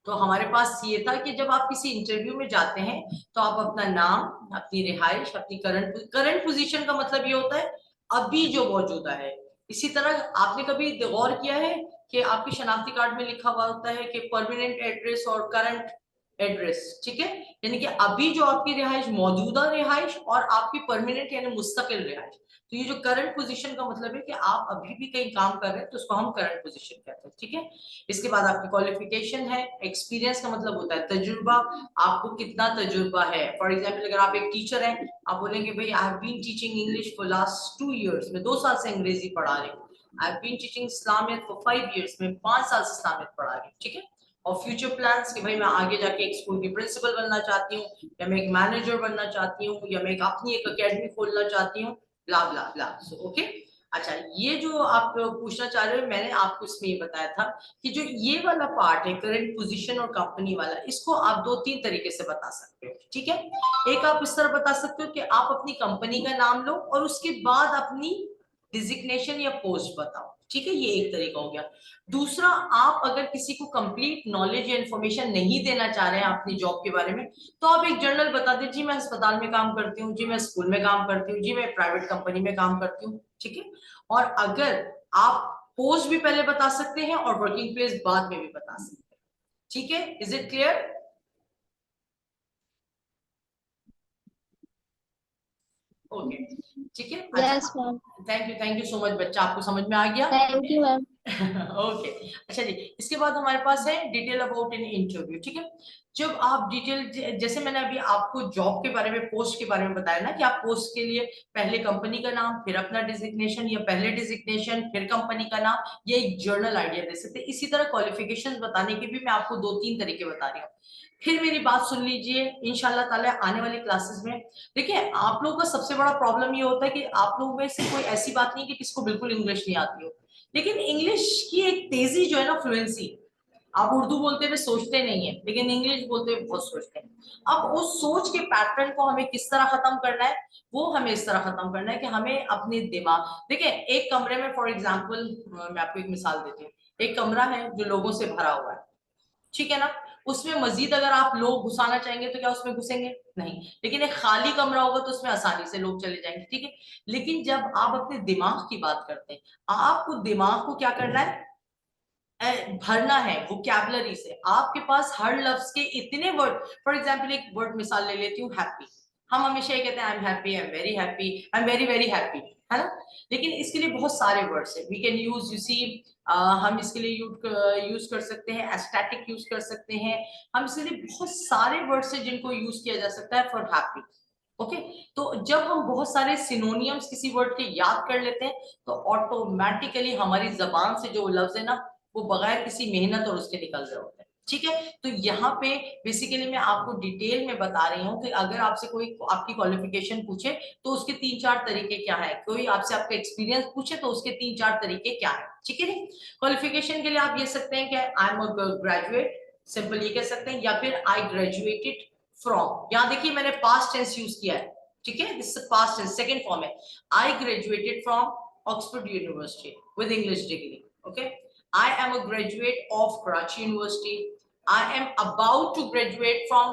तो हमारे पास ये था कि जब आप किसी इंटरव्यू में जाते हैं तो आप अपना नाम, अपनी रिहाइश, अपनी करंट पोजीशन का मतलब ये होता है अभी जो मौजूदा है। इसी तरह आपने कभी गौर किया है कि आपके शनाख्ती कार्ड में लिखा हुआ होता है कि परमानेंट एड्रेस और करंट एड्रेस, ठीक है। यानी कि अभी जो आपकी रिहाइश, मौजूदा रिहाइश और आपकी परमानेंट यानी मुस्तकिल रिहाइश। तो ये जो करंट पोजीशन का मतलब है कि आप अभी भी कहीं काम कर रहे हैं, तो उसको हम करंट पोजीशन कहते हैं, ठीक है। इसके बाद आपकी क्वालिफिकेशन है। एक्सपीरियंस का मतलब होता है तजुर्बा, आपको कितना तजुर्बा है। फॉर एग्जाम्पल अगर आप एक टीचर हैं, आप बोलेंगे भाई I have been teaching English for last 2 years, मैं 2 साल से अंग्रेजी पढ़ा रही हूँ। I have been teaching Islamiyat for 5 years, मैं 5 साल से इस्लामियत पढ़ा रही हूँ, ठीक है। और फ्यूचर प्लान्स कि भाई मैं आगे जाके एक स्कूल की प्रिंसिपल बनना चाहती हूँ, या मैं एक मैनेजर बनना चाहती हूँ, या मैं अपनी एक अकेडमी खोलना चाहती हूँ, ब्ला ब्ला ब्ला। सो ओके, अच्छा ये जो आप पूछना चाह रहे हो, मैंने आपको इसमें ये बताया था कि जो ये वाला पार्ट है करंट पोजीशन और कंपनी वाला, इसको आप 2-3 तरीके से बता सकते हो, ठीक है। एक आप इस तरह बता सकते हो कि आप अपनी कंपनी का नाम लो और उसके बाद अपनी डिजिग्नेशन या पोस्ट बताओ, ठीक है, ये एक तरीका हो गया। दूसरा, आप अगर किसी को कंप्लीट नॉलेज या इंफॉर्मेशन नहीं देना चाह रहे हैं अपनी जॉब के बारे में, तो आप एक जर्नल बता दें, जी मैं अस्पताल में काम करती हूँ, जी मैं स्कूल में काम करती हूँ, जी मैं प्राइवेट कंपनी में काम करती हूँ, ठीक है। और अगर आप पोस्ट भी पहले बता सकते हैं और वर्किंग प्लेस बाद में भी बता सकते हैं, ठीक है। Is it clear? ओके, ठीक है। Yes ma'am, thank you so much बच्चा, आपको समझ में आ गया? Thank you ma'am. ओके, अच्छा जी, इसके बाद हमारे पास है डिटेल अबाउट इन इंटरव्यू, ठीक है। जब आप डिटेल, जैसे मैंने अभी आपको जॉब के बारे में, पोस्ट के बारे में बताया ना कि आप पोस्ट के लिए पहले कंपनी का नाम, फिर अपना डिजिग्नेशन, या पहले डिजिग्नेशन फिर कंपनी का नाम, ये एक जर्नल आइडिया दे सकते हैं। इसी तरह क्वालिफिकेशंस बताने के भी मैं आपको 2-3 तरीके बता रही हूँ। फिर मेरी बात सुन लीजिए, इंशाल्लाह ताला आने वाली क्लासेस में देखिए, आप लोगों का सबसे बड़ा प्रॉब्लम ये होता है कि आप लोगों में से कोई ऐसी बात नहीं कि किसको बिल्कुल इंग्लिश नहीं आती हो, लेकिन इंग्लिश की एक तेजी जो है ना, फ्लुएंसी, आप उर्दू बोलते हुए सोचते नहीं है, लेकिन इंग्लिश बोलते हुए बहुत सोचते हैं। अब उस सोच के पैटर्न को हमें किस तरह खत्म करना है, वो हमें इस तरह खत्म करना है कि हमें अपने दिमाग, देखिए एक कमरे में, फॉर एग्जांपल मैं आपको एक मिसाल देती हूँ, एक कमरा है जो लोगों से भरा हुआ है, ठीक है ना। उसमें मजीद अगर आप लोग घुसाना चाहेंगे तो क्या उसमें घुसेंगे? नहीं। लेकिन एक खाली कमरा होगा तो उसमें आसानी से लोग चले जाएंगे, ठीक है। लेकिन जब आप अपने दिमाग की बात करते हैं, आपको दिमाग को क्या करना है? भरना है वोकैबुलरी से। आपके पास हर लफ्ज के इतने वर्ड, फॉर एग्जांपल एक वर्ड मिसाल ले लेती हूँ, हैप्पी। हम हमेशा ये कहते हैं I am happy, I am very happy, I am very very happy, है ना। लेकिन इसके लिए बहुत सारे वर्ड्स है, we can use, you see, हम इसके लिए यूज कर सकते हैं एस्थेटिक, यूज कर सकते हैं हम, इसके लिए बहुत सारे वर्ड्स है जिनको यूज किया जा सकता है फॉर हैप्पी। ओके, तो जब हम बहुत सारे सिनोनियम्स किसी वर्ड के याद कर लेते हैं तो ऑटोमेटिकली हमारी जबान से जो लफ्ज है ना वो बगैर किसी मेहनत और उसके निकल रहे होते हैं। ठीक है, तो यहाँ पे बेसिकली मैं आपको डिटेल में बता रही हूँ कि अगर आपसे कोई आपकी क्वालिफिकेशन पूछे तो उसके 3-4 तरीके क्या है, कोई आपसे आपका एक्सपीरियंस पूछे तो उसके 3-4 तरीके क्या है। ठीक है, क्वालिफिकेशन के लिए आप ये सकते हैं कि I am a graduate, simple ये कह सकते हैं, या फिर आई ग्रेजुएटेड फ्रॉम। यहाँ देखिए मैंने पास्ट टेंस यूज किया है, ठीक है, this past tense second form है। I graduated from Oxford University with English degree. Okay, I am a graduate of Karachi University. I am about to graduate from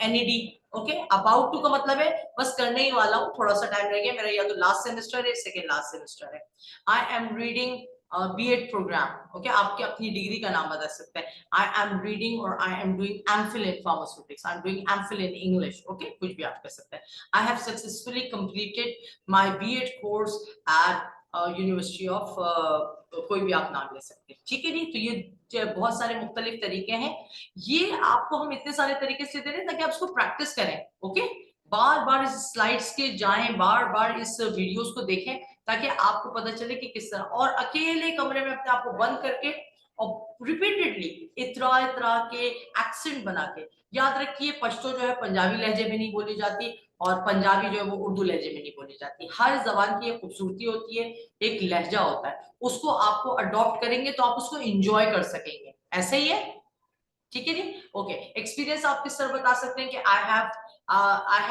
NED. Okay, about to का मतलब है बस करने ही वाला हूँ, थोड़ा सा टाइम रह गया मेरा, या तो लास्ट सेमेस्टर है, सेकेंड लास्ट सेमेस्टर है। I am reading B.Ed program. Okay, आपके अपनी डिग्री का नाम बता सकते हैं। I am reading or I am doing MPhil in pharmaceutics. I am doing MPhil in English. Okay, कुछ भी आप कर सकते हैं। I have successfully completed my B.Ed course at university of कोई भी आप नाम ले सकते हैं। ठीक है जी, तो ये बहुत सारे मुख्तलिफ तरीके हैं, ये आपको हम इतने सारे तरीके से दे रहे हैं ताकि आप इसको प्रैक्टिस करें। ओके, बार बार इस स्लाइड्स के जाएं, बार बार इस वीडियोस को देखें ताकि आपको पता चले कि किस तरह, और अकेले कमरे में अपने आप को बंद करके और रिपीटेडली इतरा इतरा के एक्सेंट बना के, याद रखिए पश्तो जो है पंजाबी लहजे में नहीं बोली जाती और पंजाबी जो है वो उर्दू लहजे में नहीं बोली जाती। हर जबान की एक खूबसूरती होती है, एक लहजा होता है, उसको आपको अडॉप्ट करेंगे तो आप उसको एंजॉय कर सकेंगे। ऐसे ही है, ठीक है जी। ओके, एक्सपीरियंस आप किस तरह बता सकते हैं कि I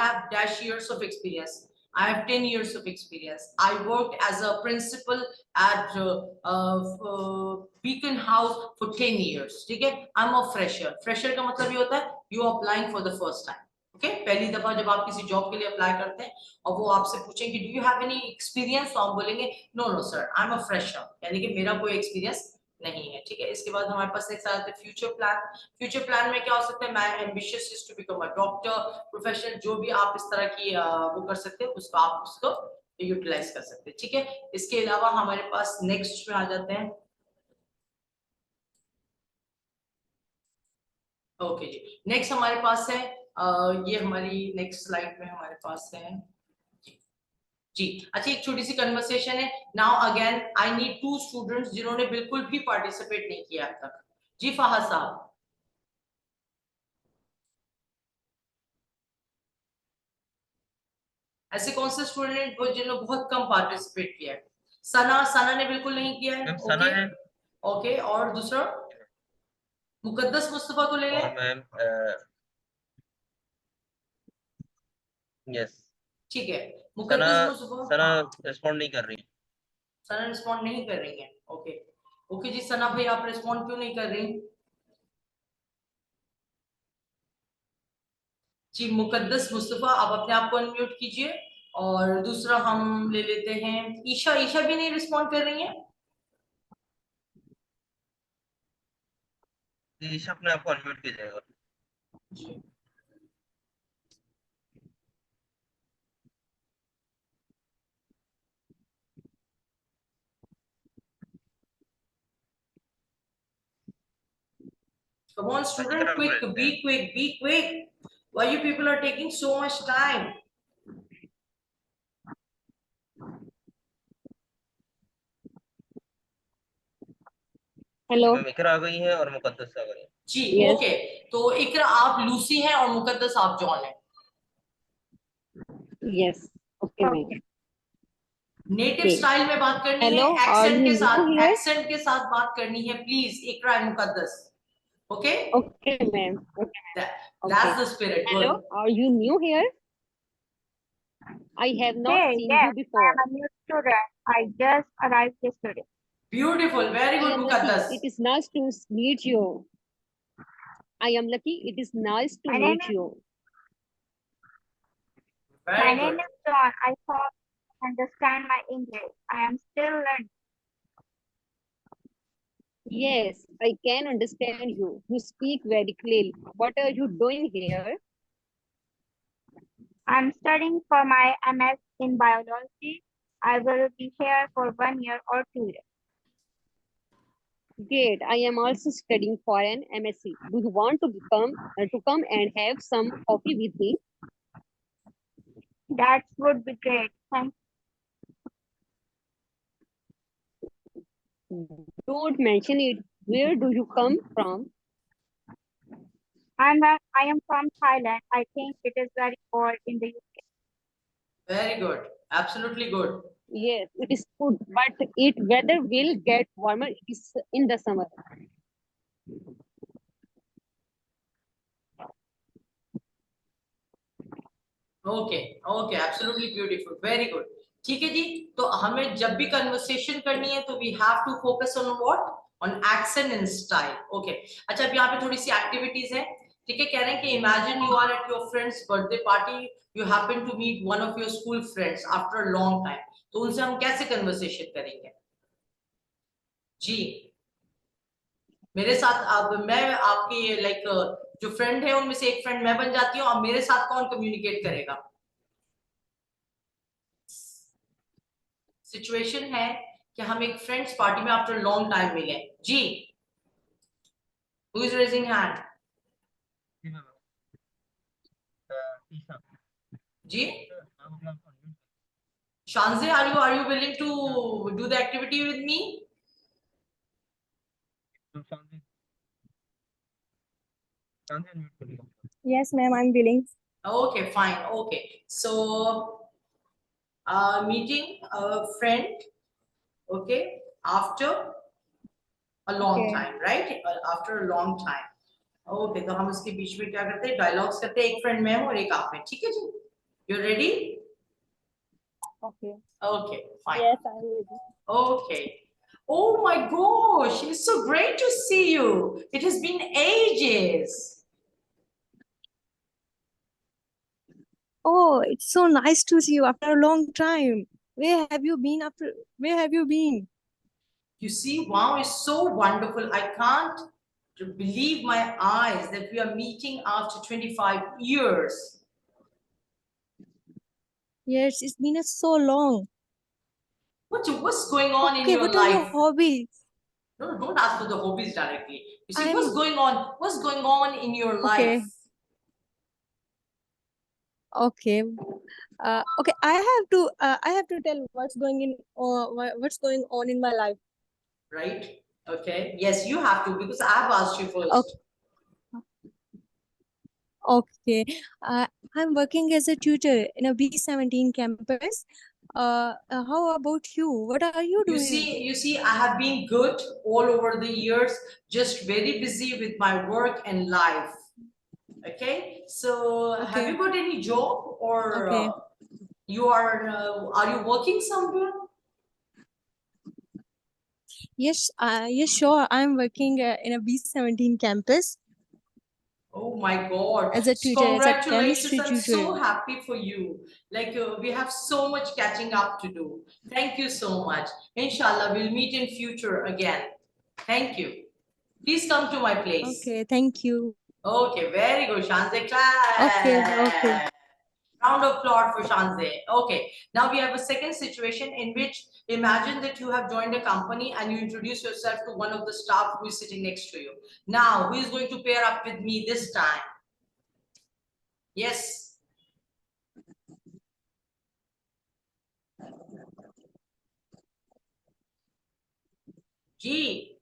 have dash years of experience, I have 10 years of experience. I worked as a principal at Beacon House for 10 years. ठीक है, I'm a fresher. Fresher का मतलब ये होता है you are applying for the first time. Okay, पहली दफा जब आप किसी जॉब के लिए अप्लाई करते हैं और वो आपसे पूछें कि do you have any experience, तो आप बोलेंगे no no sir, I am a fresher, यानी कि मेरा कोई एक्सपीरियंस नहीं है। ठीक है, इसके बाद हमारे पास नेक्स्ट आता है फ्यूचर प्लान। फ्यूचर प्लान में क्या हो सकता है, मैं ambitious is to become a doctor, professional, जो भी आप इस तरह की वो कर सकते हैं उसको आप उसको यूटिलाइज कर सकते हैं। ठीक है, इसके अलावा हमारे पास नेक्स्ट में आ जाते हैं। ओके जी, नेक्स्ट हमारे पास है ये हमारी नेक्स्ट स्लाइड में हमारे पास है जी। अच्छा, एक छोटी सी कन्वर्सेशन है। Now again I need 2 students जिन्होंने बिल्कुल भी पार्टिसिपेट नहीं किया अब तक। जी फहद साहब, ऐसे कौन से स्टूडेंट जिन्होंने बहुत कम पार्टिसिपेट किया है? सना ने बिल्कुल नहीं किया है। ओके ओके, और दूसरा मुकद्दस मुस्तफा को ले लें। मैम यस, ठीक है, मुकद्दस मुस्तफा, सना रिस्पॉन्ड नहीं कर रही। सना रिस्पॉन्ड नहीं कर रही है। ओके ओके जी, सना भाई आप रिस्पॉन्ड क्यों नहीं कर रही जी? मुकद्दस मुस्तफा आप अपने आप को अनम्यूट कीजिए। और दूसरा हम ले लेते हैं ईशा। ईशा भी नहीं रिस्पॉन्ड कर रही है। ईशा अपने आप को अनम्यूट कीजिएगा। जी, come on student, quick, be quick, be quick. Why you people are taking so much time? Hello Iqra आ गई है और मुकद्दस आ गई है जी। Yes. ओके, तो इकरा आप लूसी हैं और मुकद्दस आप जॉन हैं। Yes okay ma'am. Native Okay. Style में बात करनी है, Hello, are एक्सेंट you के साथ, new here? एक्सेंट के साथ बात करनी है please, Iqra and Muqaddas. Okay, Okay ma'am. Okay. That's the spirit. Hello, are you new here? I have not Hey, seen yes, you before. I am a new student. I just arrived yesterday. Beautiful, very I good am lucky. मुकद्दस। It is nice to meet you. I am lucky. It is nice to My name meet you. My very name good. is John. I hope you understand my English. I am still learning. Yes, I can understand you. You speak very clearly. What are you doing here? I'm studying for my MS in biology. I will be here for 1 year or 2 years. Great. I am also studying for an MSc. Do you want to come and have some coffee with me? That would be great. Thank Don't mention it. Where do you come from? I am from Thailand. I think it is very cold in the UK. Very good. Absolutely good. Yes, it is good, but it weather will get warmer. It is in the summer. Okay okay absolutely beautiful very good ठीक है जी तो हमें जब भी conversation करनी है तो we have to focus on what on accent and style okay अच्छा अब यहाँ पे थोड़ी सी एक्टिविटीज है ठीक है कह रहे हैं कि imagine you are at your friend's birthday party you happen to meet one of your school friends after a long time तो उनसे हम कैसे कन्वर्सेशन करेंगे जी मेरे साथ अब मैं आपकी लाइक जो फ्रेंड है उनमें से एक फ्रेंड मैं बन जाती हूँ और मेरे साथ कौन कम्युनिकेट करेगा सिचुएशन है कि हम एक फ्रेंड्स पार्टी में आफ्टर लॉन्ग टाइम मिले जी हु इज रेजिंग हैंड जी Shanze are you willing to do the activity with me Yes, ma'am, I'm willing. okay fine okay so meeting a friend okay after a long Okay. time right after a long time okay तो हम इसके बीच में क्या करते हैं dialogues करते हैं एक फ्रेंड में और एक आप में ठीक है जी you ready Okay. Okay fine Yes, I'm ready. okay oh my gosh it's so great to see you it has been ages Oh, it's so nice to see you after a long time. Where have you been where have you been? you see wow it's so wonderful I can't believe my eyes that we are meeting after 25 years Yes, it's been so long. what's going on in Okay, your what are your life hobbies? no don't ask for the hobbies directly you see I'm what's going on in your okay. life Okay. Okay, I have to tell what's going on in my life. right okay yes you have to because I have asked you first Okay. Okay. I'm working as a tutor in a B17 campus. How about you? What are you doing? you see I have been good all over the years just very busy with my work and life okay so have Okay. you got any job or Okay. you are you working somewhere Yes, yes, sure. I'm working in a B17 campus oh my god as a tutor, as a congratulations chemistry I'm so tutor. happy for you like we have so much catching up to do thank you so much inshallah we'll meet in future again thank you please come to my place Okay, thank you. okay very good Shanze clap Okay, okay. round of applause for Shanze okay now we have a second situation in which imagine that you have joined a company and you introduce yourself to one of the staff who is sitting next to you now who is going to pair up with me this time yes G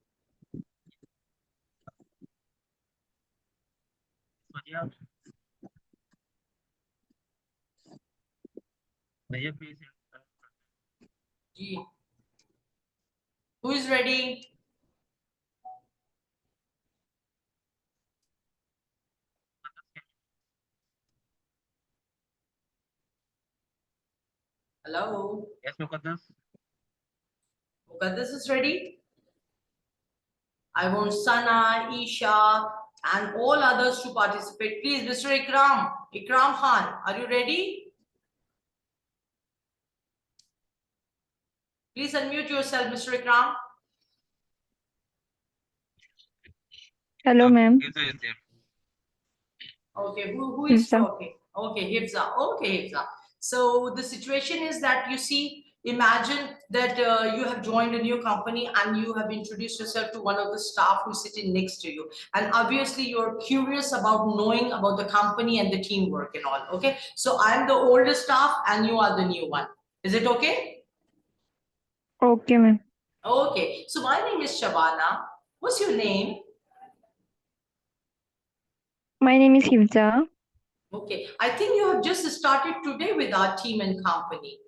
G who is ready hello Yes, Mukaddas. Mukaddas is ready I want Sana, Isha, and all others to participate. Please, Mr. Ikram Khan, are you ready? Please unmute yourself, Mr. Ikram. Hello, ma'am. Hifza is there. Okay, who is Hifza. talking? Okay, Hifza. Okay, Hifza. So the situation is that you see, imagine that you have joined a new company and you have introduced yourself to one of the staff who's sitting next to you. And obviously you're curious about knowing about the company and the teamwork and all. Okay, so I'm the older staff and you are the new one. Is it okay? Okay, ma'am. Okay, so my name is Shabana. What's your name? My name is Hifza. Okay, I think you have just started today with our team and company.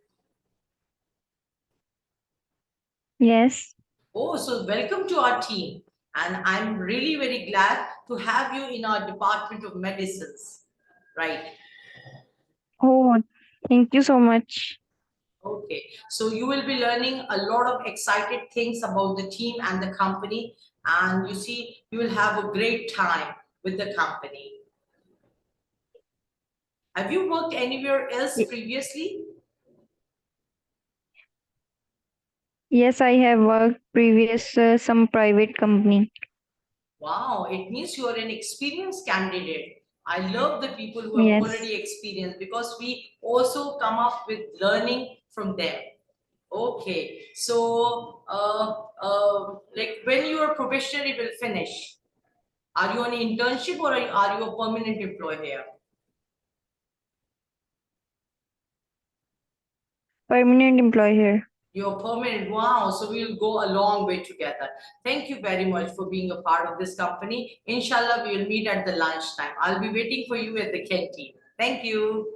Yes. Oh, so welcome to our team. And I'm really very glad to have you in our Department of Medicines, right? Oh, thank you so much. Okay, so you will be learning a lot of excited things about the team and the company. And you see, you will have a great time with the company. Have you worked anywhere else previously? Yes, I have worked previous some private company. Wow, it means you are an experienced candidate. I love the people who have Yes. already experienced because we also come up with learning from them. Okay, so like when your probationary will finish, are you on internship or are you a permanent employee here? Permanent employee here. You're permanent. Wow. So we'll go a long way together. Thank you very much for being a part of this company. Inshallah, we will meet at the lunchtime. I'll be waiting for you at the canteen. Thank you.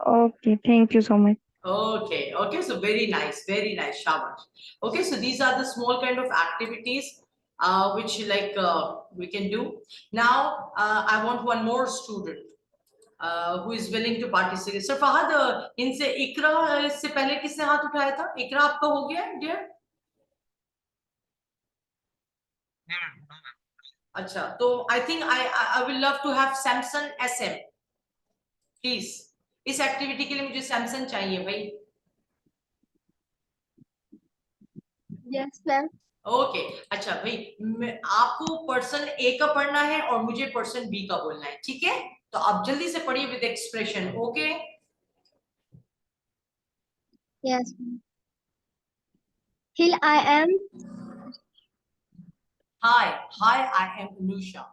Okay, thank you so much. Okay. Okay. So very nice. Very nice. Shabash. Okay. So these are the small kind of activities which we can do. Now, I want one more student. Who is willing to participate. So Fahad, इनसे इकरा से पहले किसने हाथ उठाया था? इकरा आपका हो गया, dear? अच्छा, तो I think I will love to have Samson SM. Please, इस एक्टिविटी के लिए मुझे Samson चाहिए भाई. Yes, ma'am. ओके, अच्छा भाई, आपको पर्सन ए का पढ़ना है और मुझे पर्सन बी का बोलना है, ठीक है? तो आप जल्दी से पढ़िए with expression, okay? Yes, ma'am. Here I am. Hi, I am Anusha.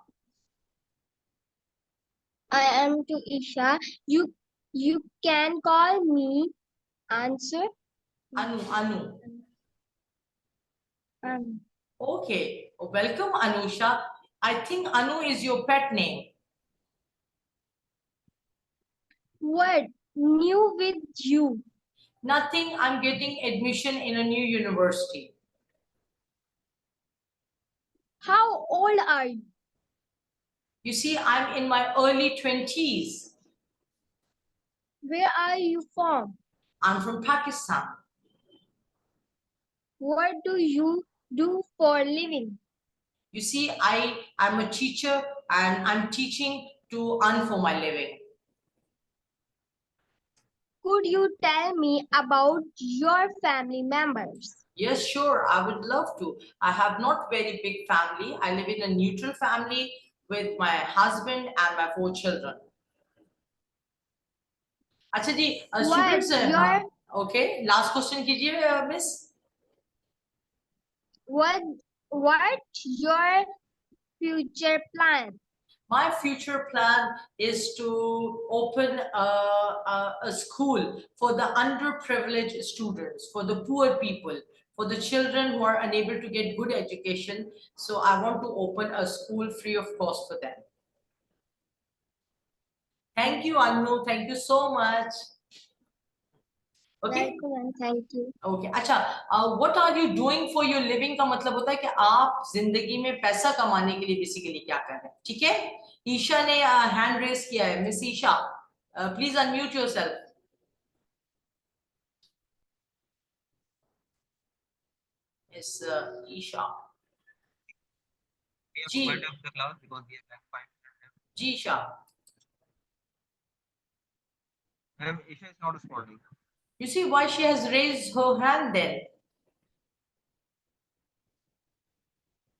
I am to Isha. You can call me. Answer. Anu. Um, Okay, welcome Anusha. I think Anu is your pet name. what new with you? Nothing, I'm getting admission in a new university. How old are you? You see, I'm in my early 20s. Where are you from? I'm from Pakistan. What do you do for living? You see, I'm a teacher and I'm teaching to earn for my living. Could you tell me about your family members? Yes, sure, I would love to. I have not very big family. I live in a neutral family with my husband and my 4 children. अच्छा जी, students, okay, last question कीजिए, miss. What your future plan? My future plan is to open a school for the underprivileged students, for the poor people, for the children who are unable to get good education. So I want to open a school free of cost for them. Thank you, Anu. Thank you so much. Okay. Welcome, thank you. Okay. अच्छा, what are you doing for your living का मतलब होता है कि आप जिंदगी में पैसा कमाने के लिए बेसिकली क्या कर रहे हैं, ठीक है? ईशा ने हैंड रेस किया है. Miss Isha, please unmute yourself. Miss Isha. We have to wind up the class because we have 5 minutes. Ji Isha. Ma'am, Isha is not responding. You see why she has raised her hand then?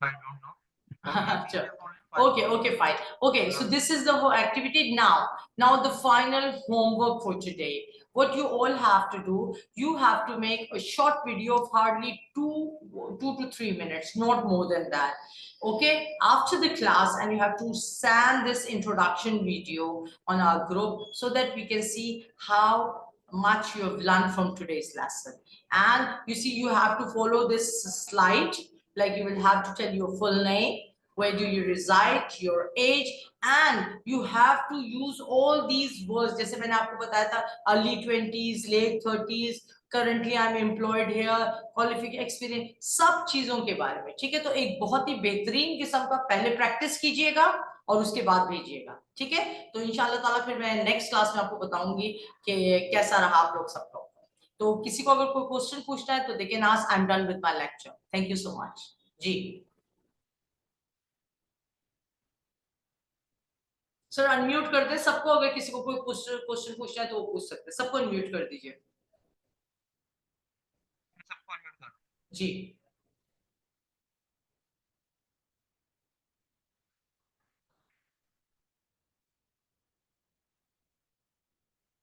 I don't know. Okay, fine. Okay, so this is the whole activity now. Now the final homework for today. What you all have to do, you have to make a short video of hardly 2 to 3 minutes, not more than that. Okay, after the class, and you have to send this introduction video on our group so that we can see how much you have learned from today's lesson. And you see, you have to follow this slide, like you will have to tell your full name, where do you reside, your age, and you have to use all these words. जैसे मैंने आपको बताया था, early 20s, late 30s, currently I'm employed here, qualification, experience, सब चीजों के बारे में, ठीक है? तो एक बहुत ही बेहतरीन किस्म का पहले प्रैक्टिस कीजिएगा और उसके बाद भेजिएगा, ठीक है? तो इंशाल्लाह ताला फिर मैं नेक्स्ट क्लास में आपको बताऊंगी कि कैसा रहा आप लोग सबका। तो किसी को अगर कोई क्वेश्चन पूछना है तो they can ask. I am done with my lecture. Thank you so much. जी सर अनम्यूट कर दे सबको, अगर किसी को कोई क्वेश्चन पूछना है तो वो पूछ सकते हैं। सबको अनम्यूट कर दीजिए। सबको अनम्यूट कर। जी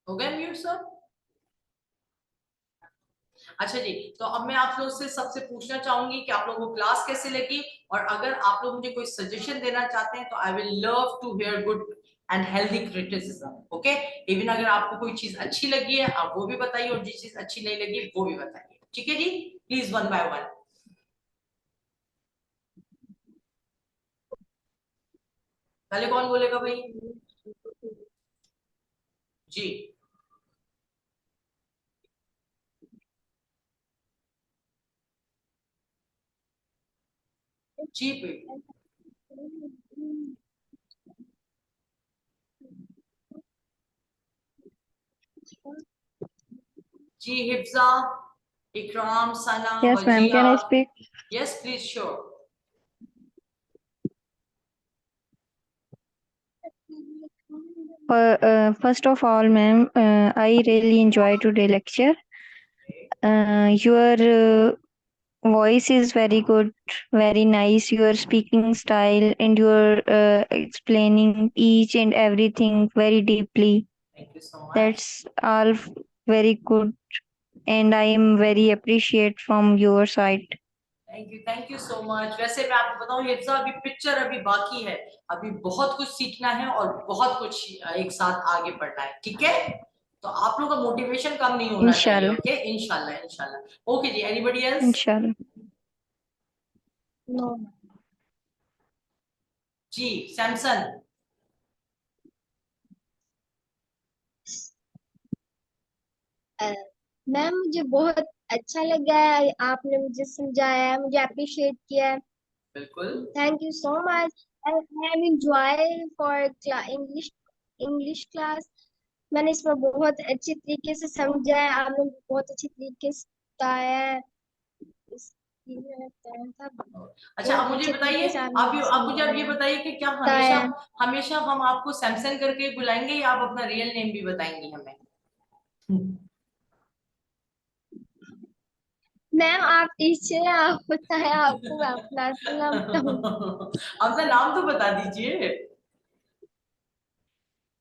हो गया म्यूट सर? अच्छा जी, तो अब मैं आप लोगों से सबसे पूछना चाहूंगी कि आप लोगों को क्लास कैसे लगी, और अगर आप लोग मुझे कोई सजेशन देना चाहते हैं तो I will love to hear good and healthy criticism. Okay, even अगर आपको कोई चीज अच्छी लगी है आप वो भी बताइए, और जिस चीज अच्छी नहीं लगी वो भी बताइए, ठीक है जी? Please one by one. पहले कौन बोलेगा भाई? जी जी जी Hifza, Ikram, Sana, Yes, ma'am. Wajiya. Can I speak? Yes please, sure. First of all, ma'am, I really enjoyed today's lecture. Your voice is very good, very nice. Your speaking style and your explaining each and everything very deeply. Thank you so much. That's all very good, and I am very appreciate from your side. Thank you so much. वैसे मैं आपको बताऊं हिफ्जा, अभी picture अभी बाकी है, अभी बहुत कुछ सीखना है और बहुत कुछ एक साथ आगे बढ़ना है, ठीक है? तो आप लोगों का मोटिवेशन कम नहीं होना चाहिए। Inshallah. ओके, इंशाल्लाह इंशाल्लाह। ओके जी, एनीबॉडी एल्स? Inshallah. नो जी सैमसन। मैम मुझे बहुत अच्छा लगा है, आपने मुझे समझाया है, मुझे अप्रिशिएट किया है। बिल्कुल, thank you so much. I have enjoy for English class. मैंने इसमें बहुत अच्छे तरीके से समझा है, आपने बहुत अच्छे तरीके से बताया है। अच्छा अब मुझे बताइए, आप मुझे अब ये बताइए कि क्या हमेशा हमेशा हम आपको सैमसन करके बुलाएंगे या आप अपना रियल नेम भी बताएंगे हमें? मैम आप टीचर, आप बताएं, आपको मैं अपना नाम बताऊं? अपना नाम तो बता दीजिए।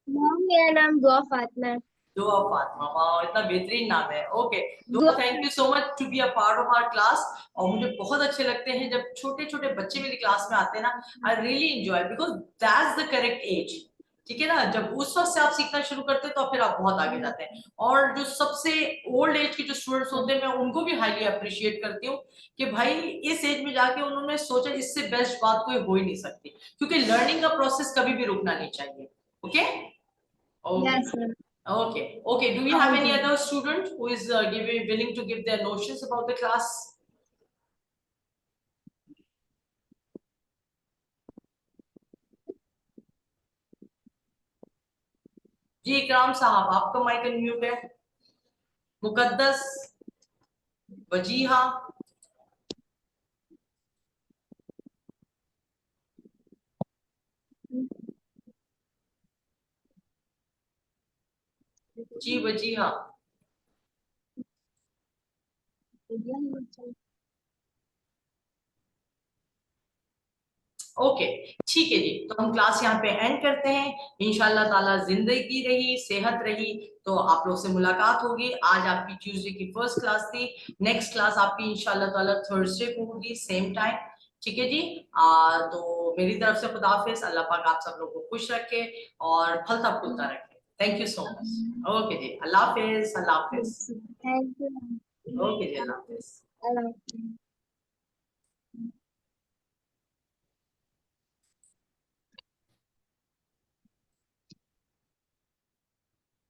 मैम मेरा नाम दुआ फातिमा है। दुआ फातिमा, वाह इतना बेहतरीन नाम है। Okay Dua, thank you so much to be a part of our class. और मुझे बहुत अच्छे लगते हैं जब छोटे छोटे बच्चे मेरी क्लास में आते हैं ना, I really enjoy, because that's the correct age, ठीक है ना? जब उस वक्त से आप सीखना शुरू करते हैं तो फिर आप बहुत आगे जाते हैं। और जो सबसे ओल्ड एज के जो स्टूडेंट्स होते हैं, मैं उनको भी हाईली अप्रिशिएट करती हूँ कि भाई इस एज में जाके उन्होंने सोचा इससे बेस्ट बात कोई हो ही नहीं सकती, क्योंकि लर्निंग का प्रोसेस कभी भी रुकना नहीं चाहिए। Okay okay Okay. Do we have any other student who is willing to give their notions about the class? जी इकराम साहब, आपका माइक अनम्यूट है। मुकद्दस, वजीहा, जी वजीहा। ओके, ठीक है जी, तो हम क्लास यहाँ पे एंड करते हैं। इंशाल्लाह ताला जिंदगी रही, सेहत रही तो आप लोग से मुलाकात होगी। आज आपकी ट्यूसडे की फर्स्ट क्लास थी, नेक्स्ट क्लास आपकी इंशाल्लाह ताला थर्सडे को होगी सेम टाइम, ठीक है जी। तो मेरी तरफ से खुदाफिज, अल्लाह पाक आप सब लोग को खुश रखे और फलता फूलता रखे। Thank you so much. Okay जी, अल्लाह हाफिज, अल्लाह हाफिज। Thank you. ओके जी, अल्लाह हाफिज। I love you.